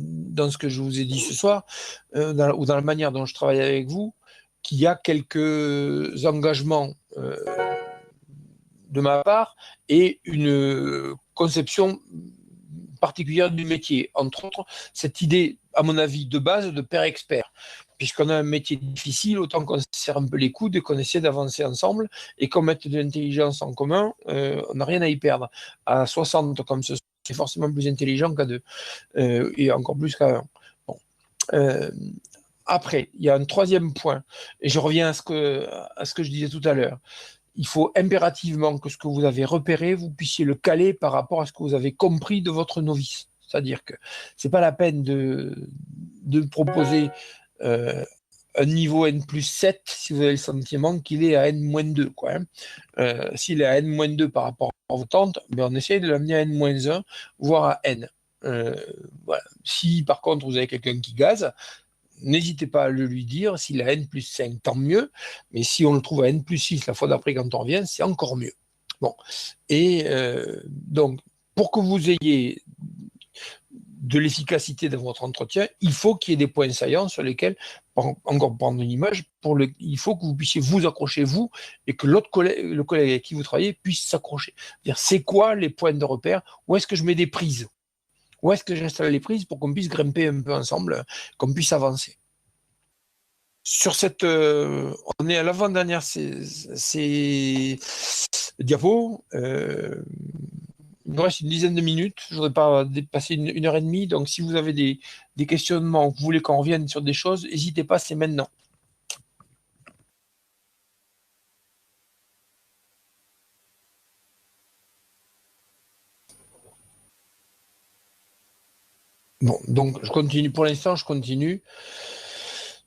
ce que je vous ai dit ce soir, ou dans la manière dont je travaille avec vous, qu'il y a quelques engagements de ma part et une conception particulière du métier. Entre autres, cette idée, à mon avis, de base de père expert. Puisqu'on a un métier difficile, autant qu'on se serre un peu les coudes et qu'on essaie d'avancer ensemble et qu'on mette de l'intelligence en commun, on n'a rien à y perdre. À 60 comme ce, c'est forcément plus intelligent qu'à 2, et encore plus qu'à 1. Bon. Après, il y a un troisième point, et je reviens à ce que je disais tout à l'heure. Il faut impérativement que ce que vous avez repéré, vous puissiez le caler par rapport à ce que vous avez compris de votre novice. C'est-à-dire que c'est pas la peine de proposer un niveau N+7 si vous avez le sentiment qu'il est à N-2. Quoi, hein. S'il est à N-2 par rapport à vos tentes, mais on essaie de l'amener à N-1, voire à N. Voilà. Si par contre vous avez quelqu'un qui gaze, n'hésitez pas à le lui dire. S'il a N+5, tant mieux. Mais si on le trouve à N+6 la fois d'après quand on revient, c'est encore mieux. Bon. Et donc, pour que vous ayez de l'efficacité dans votre entretien, il faut qu'il y ait des points saillants sur lesquels, encore prendre une image, il faut que vous puissiez vous accrocher, vous, et que le collègue avec qui vous travaillez puisse s'accrocher. C'est quoi les points de repère? Où est-ce que je mets des prises? Où est-ce que j'installe les prises pour qu'on puisse grimper un peu ensemble, qu'on puisse avancer? Sur cette, on est à l'avant-dernière diapo. Il nous reste une dizaine de minutes. Je ne voudrais pas dépasser une heure et demie. Donc, si vous avez des questionnements, vous voulez qu'on revienne sur des choses, n'hésitez pas, c'est maintenant. Bon, donc je continue. Pour l'instant, je continue.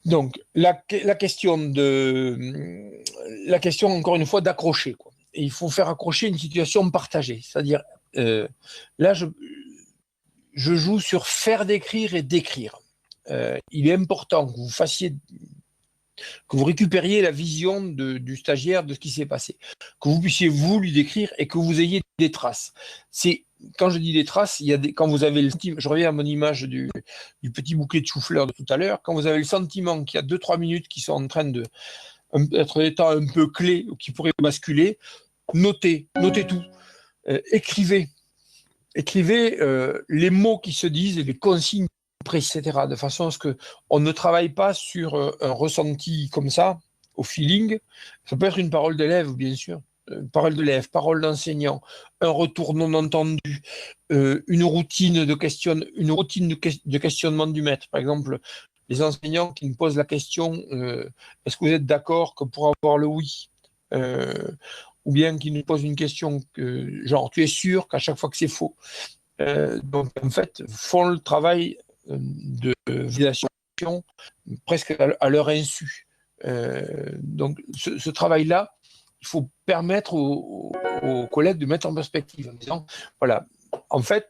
Donc, la question, encore une fois, d'accrocher. Et il faut faire accrocher une situation partagée. C'est-à-dire, là, je joue sur faire d'écrire et d'écrire. Il est important que vous récupériez la vision du stagiaire de ce qui s'est passé, que vous puissiez vous lui décrire et que vous ayez des traces. Quand je dis des traces, quand vous avez je reviens à mon image du petit bouquet de chou-fleur de tout à l'heure, quand vous avez le sentiment qu'il y a 2-3 minutes qui sont en train d'être des temps un peu clés ou qui pourraient basculer, notez tout, écrivez les mots qui se disent et les consignes précises, etc., de façon à ce qu'on ne travaille pas sur un ressenti comme ça, au feeling. Ça peut être une parole d'élève, bien sûr. Parole d'élève, parole d'enseignant, un retour non entendu, une routine de questionnement du maître. Par exemple, les enseignants qui me posent la question est-ce que vous êtes d'accord que pour avoir le oui ou bien qui nous posent une question genre tu es sûr qu'à chaque fois que c'est faux. Donc en fait, font le travail de validation presque à leur insu. Donc ce travail-là, il faut permettre aux collègues de mettre en perspective en disant, voilà, en fait,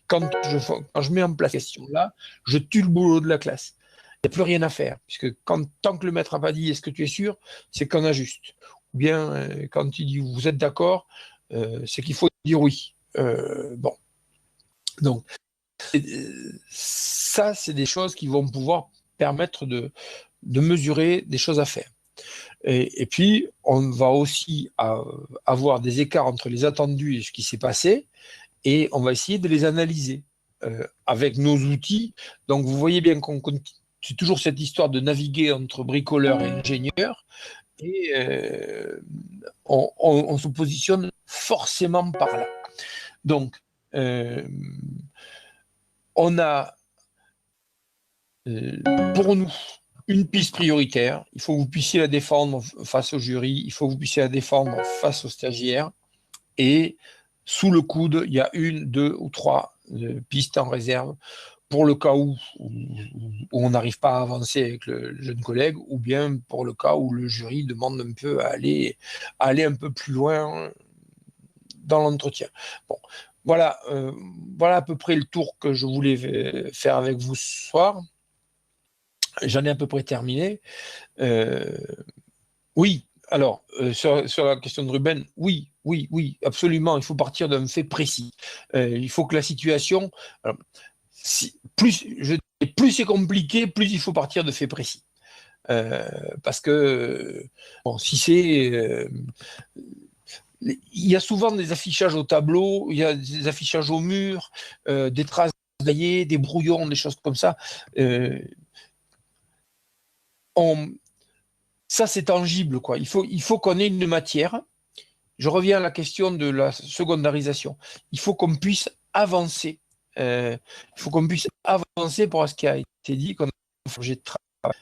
quand je mets en place cette question-là, je tue le boulot de la classe. Il n'y a plus rien à faire, puisque tant que le maître n'a pas dit est-ce que tu es sûr, c'est qu'on ajuste. Ou bien quand il dit vous êtes d'accord, c'est qu'il faut dire oui. Bon. Donc, ça, c'est des choses qui vont pouvoir permettre de mesurer des choses à faire. Et puis, on va aussi avoir des écarts entre les attendus et ce qui s'est passé, et on va essayer de les analyser avec nos outils. Donc, vous voyez bien c'est toujours cette histoire de naviguer entre bricoleurs et ingénieurs. et on se positionne forcément par là. Donc, on a pour nous une piste prioritaire. Il faut que vous puissiez la défendre face au jury, il faut que vous puissiez la défendre face aux stagiaires. Et sous le coude, il y a 1, 2 ou 3 pistes en réserve pour le cas où on n'arrive pas à avancer avec le jeune collègue, ou bien pour le cas où le jury demande un peu à aller un peu plus loin dans l'entretien. Bon, voilà, voilà à peu près le tour que je voulais faire avec vous ce soir. J'en ai à peu près terminé. Oui, alors, sur la question de Ruben, oui, absolument, il faut partir d'un fait précis. Il faut que la situation... Alors, plus c'est compliqué, plus il faut partir de faits précis. Parce que, bon, si c'est... il y a souvent des affichages au tableau, il y a des affichages au mur, des traces taillées, des brouillons, des choses comme ça. Ça, c'est tangible, quoi. Il faut qu'on ait une matière. Je reviens à la question de la secondarisation. Il faut qu'on puisse avancer. Il faut qu'on puisse avancer pour ce qui a été dit, qu'on a un projet de travail.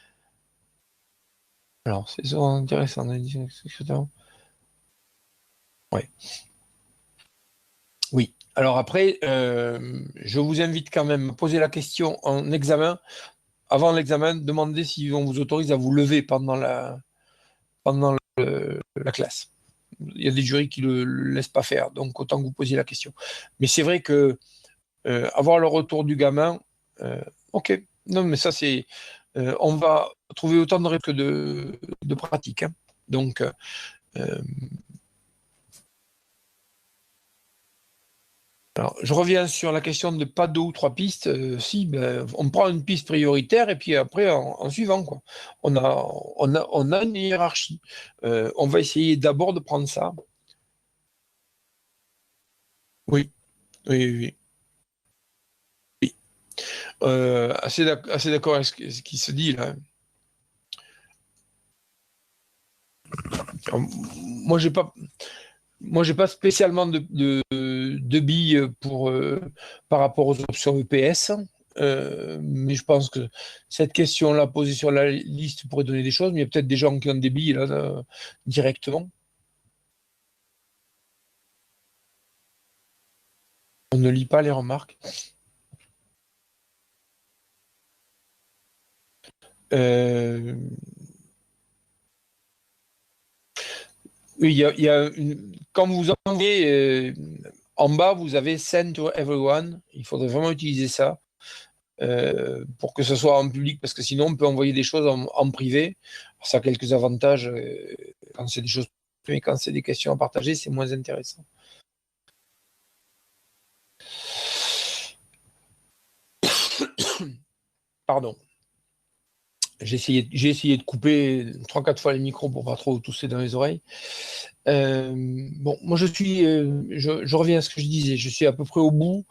Alors, c'est souvent intéressant. Ouais. Oui. Alors après, je vous invite quand même à poser la question en examen. Avant l'examen, demandez si on vous autorise à vous lever pendant la classe. Il y a des jurys qui ne le laissent pas faire, donc autant que vous posiez la question. Mais c'est vrai que avoir le retour du gamin, ok, non, mais ça c'est, on va trouver autant de règles que de pratiques. Hein. Donc, alors, je reviens sur la question de pas 2 ou 3 pistes. Si, ben, on prend une piste prioritaire et puis après, en suivant, quoi. On a une hiérarchie. On va essayer d'abord de prendre ça. Oui, oui. Assez d'accord avec ce qui se dit là. Alors, moi, j'ai pas spécialement de billes par rapport aux options EPS, mais je pense que cette question-là posée sur la liste pourrait donner des choses, mais il y a peut-être des gens qui ont des billes là, directement. On ne lit pas les remarques. Euh, oui, quand vous envoyez en bas, vous avez Send to everyone. Il faudrait vraiment utiliser ça. Pour que ce soit en public, parce que sinon on peut envoyer des choses en privé. Alors, ça a quelques avantages quand c'est des choses privées, mais quand c'est des questions à partager, c'est moins intéressant. Pardon. J'ai essayé de couper 3-4 fois les micros pour pas trop tousser dans les oreilles. Bon, moi je reviens à ce que je disais, je suis à peu près au bout.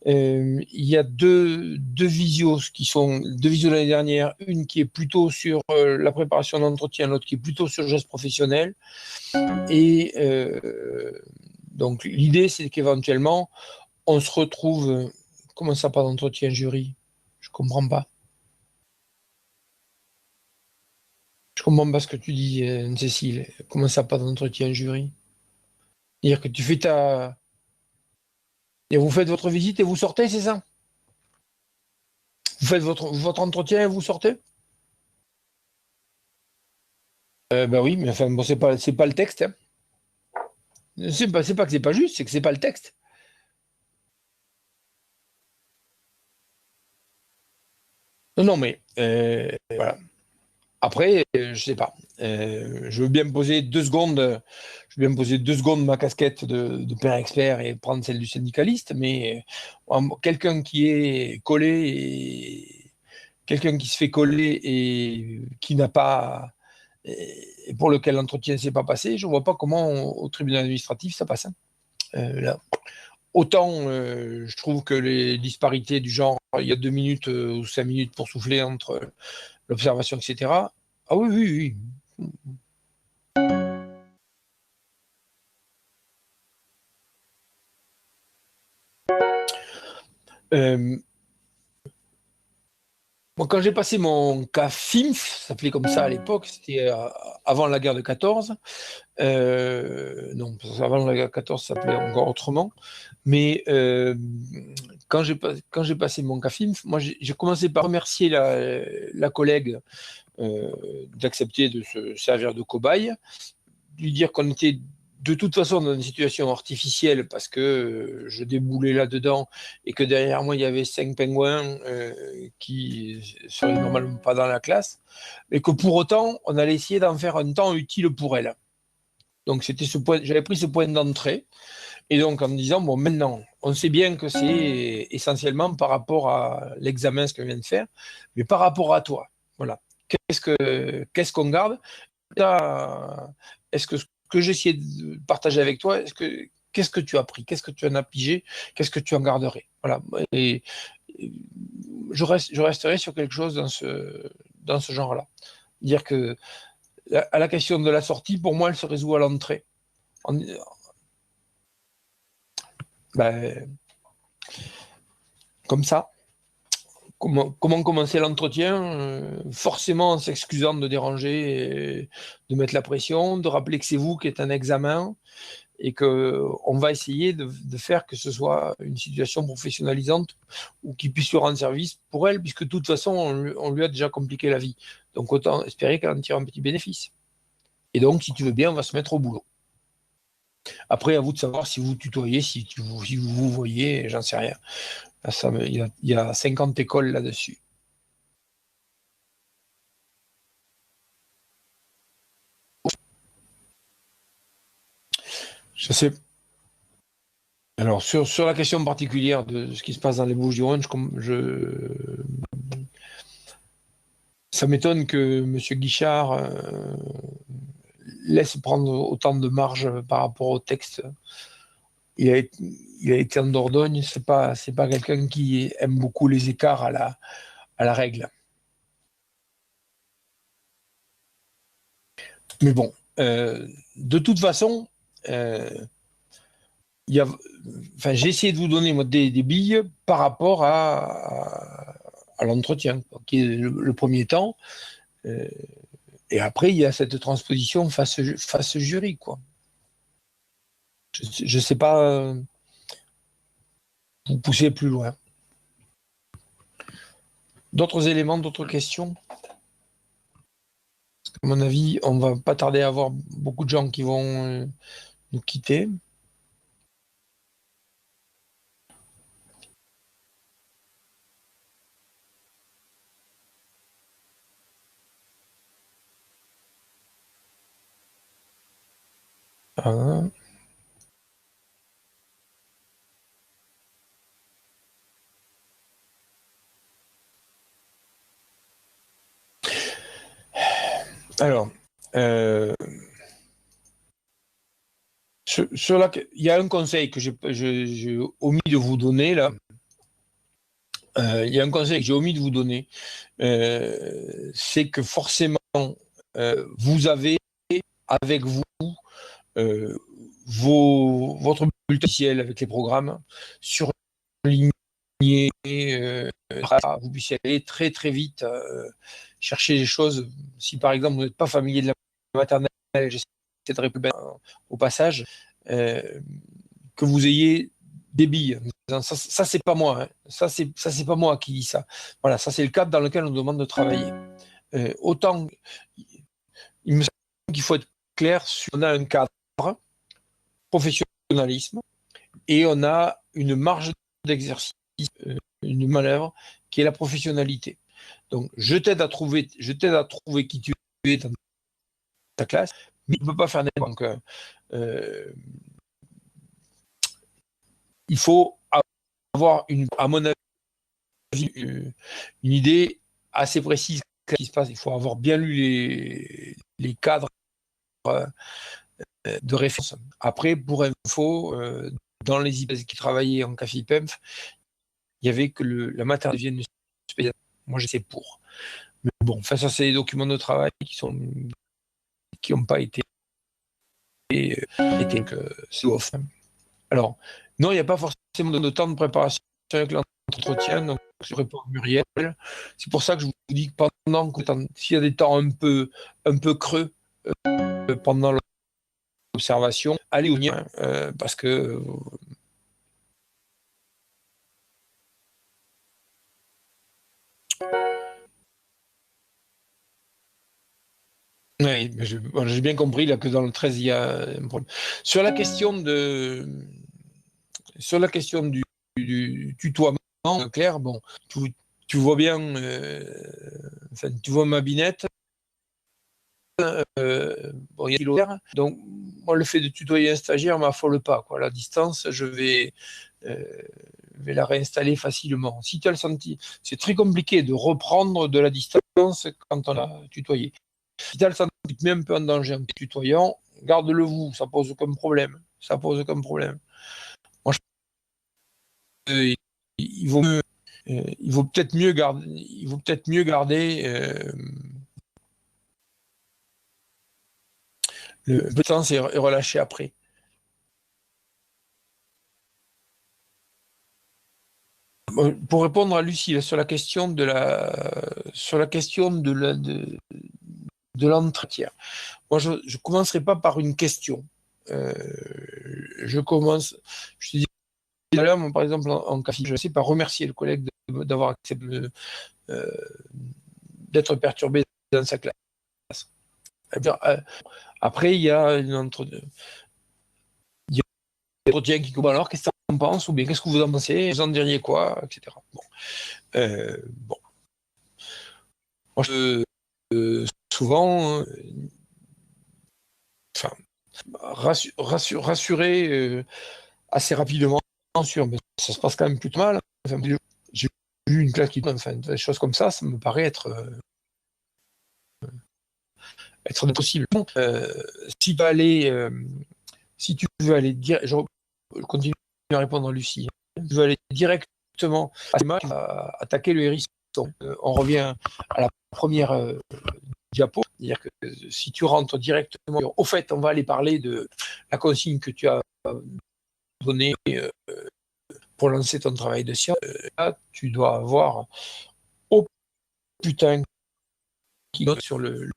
Il y a deux visios qui sont deux visios de l'année dernière, une qui est plutôt sur la préparation d'entretien, l'autre qui est plutôt sur le geste professionnel. Et donc l'idée c'est qu'éventuellement on se retrouve. Comment ça, pas d'entretien jury? Je comprends pas. Je comprends pas ce que tu dis, Cécile. Comment ça, pas d'entretien jury? C'est-à-dire que tu fais ta. Et vous faites votre visite et vous sortez, c'est ça? Vous faites votre entretien et vous sortez? Ben oui, mais enfin, bon, c'est pas le texte. Hein. C'est pas que c'est pas juste, c'est que c'est pas le texte. Non, non, mais voilà. Après, je sais pas. Je veux bien me poser 2 secondes. Je veux bien me poser 2 secondes ma casquette de père expert et prendre celle du syndicaliste, mais quelqu'un qui est collé et quelqu'un qui se fait coller et qui n'a pas et pour lequel l'entretien ne s'est pas passé, je ne vois pas comment au tribunal administratif ça passe. Hein. Là. Autant je trouve que les disparités du genre il y a 2 minutes ou 5 minutes pour souffler entre l'observation, etc. Ah oui, oui, oui. Euh, Moi, quand j'ai passé mon CAFIMF, ça s'appelait comme ça à l'époque, c'était avant la guerre de 14. Non, avant la guerre de 14, ça s'appelait encore autrement. Mais quand j'ai passé mon CAFIMF, moi, j'ai commencé par remercier la collègue d'accepter de se servir de cobaye, lui dire qu'on était de toute façon dans une situation artificielle parce que je déboulais là-dedans et que derrière moi il y avait 5 pingouins qui seraient normalement pas dans la classe, mais que pour autant on allait essayer d'en faire un temps utile pour elle. Donc c'était ce point, j'avais pris ce point d'entrée et donc en me disant bon maintenant on sait bien que c'est essentiellement par rapport à l'examen ce qu'on vient de faire, mais par rapport à toi, voilà. Qu'est-ce qu'on garde? Est-ce que ce que j'ai essayé de partager avec toi, qu'est-ce que tu as appris? Qu'est-ce que tu en as pigé? Qu'est-ce que tu en garderais? Voilà. Et je resterai sur quelque chose dans ce genre-là. Dire que à la question de la sortie, pour moi, elle se résout à l'entrée. Ben, comme ça. Comment commencer l'entretien? Forcément en s'excusant de déranger, et de mettre la pression, de rappeler que c'est vous qui êtes un examen et qu'on va essayer de faire que ce soit une situation professionnalisante ou qui puisse lui rendre service pour elle, puisque de toute façon, on lui a déjà compliqué la vie. Donc autant espérer qu'elle en tire un petit bénéfice. Et donc, si tu veux bien, on va se mettre au boulot. Après, à vous de savoir si vous tutoyez, si vous vous voyez, j'en sais rien. Il y a 50 écoles là-dessus. Je sais. Alors, sur la question particulière de ce qui se passe dans les Bouches-du-Rhône, ça m'étonne que M. Guichard laisse prendre autant de marge par rapport au texte. Il a été en Dordogne, c'est pas quelqu'un qui aime beaucoup les écarts à la règle. Mais bon, de toute façon, euh, il y a, enfin, j'ai essayé de vous donner moi, des billes par rapport à l'entretien, qui est le premier temps. Euh, et après, il y a cette transposition face jury, quoi. Je ne sais pas vous pousser plus loin. D'autres éléments, d'autres questions? À mon avis, on va pas tarder à avoir beaucoup de gens qui vont nous quitter. Hein. Alors, euh, il y a un conseil que j'ai omis de vous donner là. Il y a un conseil que j'ai omis de vous donner, c'est que forcément, vous avez avec vous euh, votre bulletin officiel avec les programmes surligné. Vous puissiez aller très très vite chercher les choses. Si par exemple vous n'êtes pas familier de la maternelle, j'essaie de répondre au passage, que vous ayez des billes. Ça c'est pas moi. Hein. Ça c'est pas moi qui dis ça. Voilà, ça c'est le cadre dans lequel on demande de travailler. Autant, il me semble qu'il faut être clair sur on a un cadre, professionnalisme, et on a une marge d'exercice, une manœuvre qui est la professionnalité. Donc, je t'aide à trouver qui tu es dans ta classe, mais tu ne peux pas faire n'importe quoi. Il faut avoir, à mon avis, une idée assez précise de ce qui se passe. Il faut avoir bien lu les cadres de référence. Après, pour info, dans les IPS qui travaillaient en CAFIPEMF, il y avait que la maternelle devienne spéciale. Moi, j'étais pour. Mais bon, enfin, ça, c'est des documents de travail qui n'ont pas été c'est off. Alors, non, il n'y a pas forcément de temps de préparation avec entretien, donc je réponds à Muriel. C'est pour ça que je vous dis que s'il y a des temps un peu creux pendant l'observation, allez au mien, parce que oui, j'ai bien compris là, que dans le 13, il y a un problème. Sur la question du tutoiement, Claire, bon, tu vois bien, enfin, tu vois ma binette, bon, il y a kilos, donc moi, le fait de tutoyer un stagiaire m'affole pas, quoi. La distance, euh, vais la réinstaller facilement. Si tu as le senti, c'est très compliqué de reprendre de la distance quand on a tutoyé. Si tu as le sentiment que tu te mets un peu en danger en tutoyant, garde-le vous, ça pose aucun problème. Ça pose aucun problème. Moi, je pense il vaut il vaut peut-être mieux garder le peu de temps et relâcher après. Pour répondre à Lucie là, sur la question de l'entretien, moi je ne commencerai pas par une question. Euh, je te dis tout à l'heure, moi, par exemple, en café, je sais par remercier le collègue d'avoir accepté euh, d'être perturbé dans sa classe. Après, il y a entretien qui commence. Alors, qu'est-ce que tu en penses? Ou bien, qu'est-ce que vous en pensez? Vous en diriez quoi? Etc. Bon. Bon. Moi, souvent, enfin, rassurer assez rapidement, sûr, mais ça se passe quand même plutôt mal. Enfin, j'ai eu une classe qui, enfin, des choses comme ça me paraît être possible. Bon, si tu veux aller dire, je continue à répondre à Lucie. Si tu veux aller directement à attaquer le hérisson. On revient à la première diapo, c'est-à-dire que si tu rentres directement, au fait, on va aller parler de la consigne que tu as donnée pour lancer ton travail de science. Là, tu dois avoir oh putain qui note sur le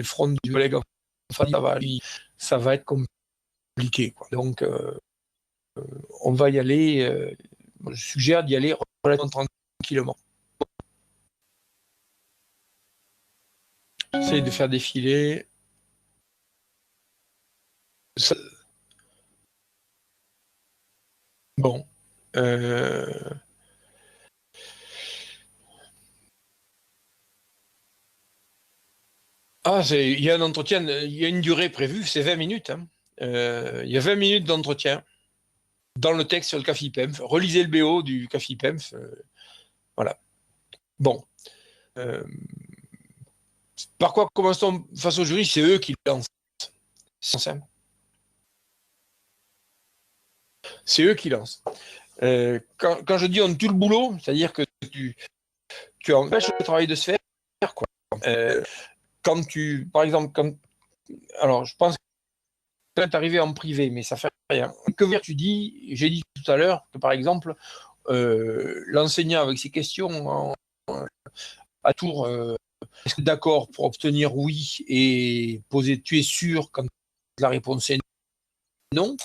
front du collègue. Enfin, ça va être compliqué, quoi. Donc, on va y aller. Je suggère d'y aller relativement tranquillement. Essaye de faire défiler. Ça, bon. Il y a un entretien, il y a une durée prévue, c'est 20 minutes. Hein. Il y a 20 minutes d'entretien dans le texte sur le CAFIPEMF. Relisez le BO du CAFIPEMF. Voilà. Bon. Euh, par quoi commençons face au jury? C'est eux qui lancent. C'est simple. C'est eux qui lancent. Quand je dis on tue le boulot, c'est-à-dire que tu empêches le travail de se faire. Quoi. Quand tu, par exemple, alors je pense que tu arrivé en privé, mais ça fait rien. Que tu dis, j'ai dit tout à l'heure que par exemple, l'enseignant avec ses questions à tour, est-ce que d'accord pour obtenir oui et poser tu es sûr quand la réponse est non.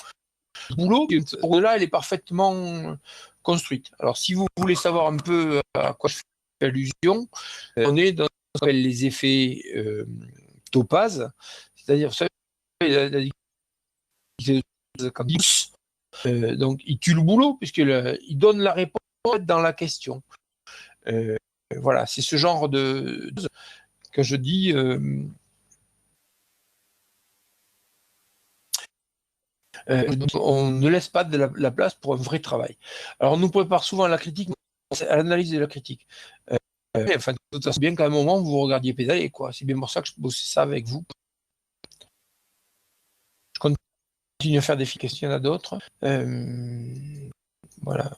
Le boulot, pour là, elle est parfaitement construite. Alors, si vous voulez savoir un peu à quoi je fais allusion, on est dans ce qu'on appelle les effets topaz, c'est-à-dire, vous savez, donc, il tue le boulot, puisqu'il donne la réponse dans la question. Voilà, c'est ce genre de que je dis. On ne laisse pas de la place pour un vrai travail. Alors, on nous prépare souvent à la critique, à l'analyse de la critique. Enfin, de toute façon, bien qu'à un moment, vous regardiez pédaler, quoi. C'est bien pour ça que je bossais ça avec vous. Je continue à faire des fiches. Est-ce qu'il y en a d'autres? Voilà.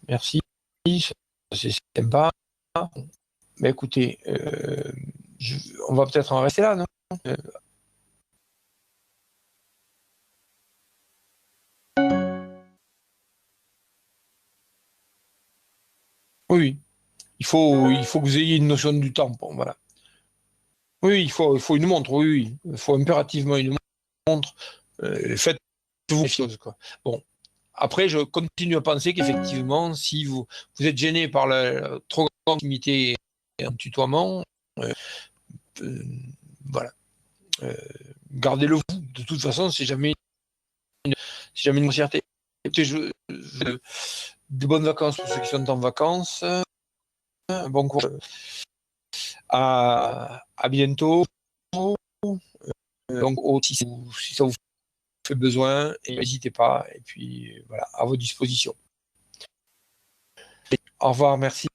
Merci. C'est sympa. Mais écoutez, on va peut-être en rester là, non? Oui, il faut que vous ayez une notion du temps. Bon, voilà. Oui, il faut une montre, oui. Il faut impérativement une montre. Faites-vous confiance, quoi. Bon. Après, je continue à penser qu'effectivement, si vous êtes gêné par la trop grande intimité et un tutoiement, euh, euh, voilà. Euh, Gardez-le vous. De toute façon, c'est jamais une grossièreté. Écoutez, de bonnes vacances pour ceux qui sont en vacances. Bon courage. À bientôt. Donc, si ça vous fait besoin, n'hésitez pas. Et puis, voilà, à vos dispositions. Au revoir, merci.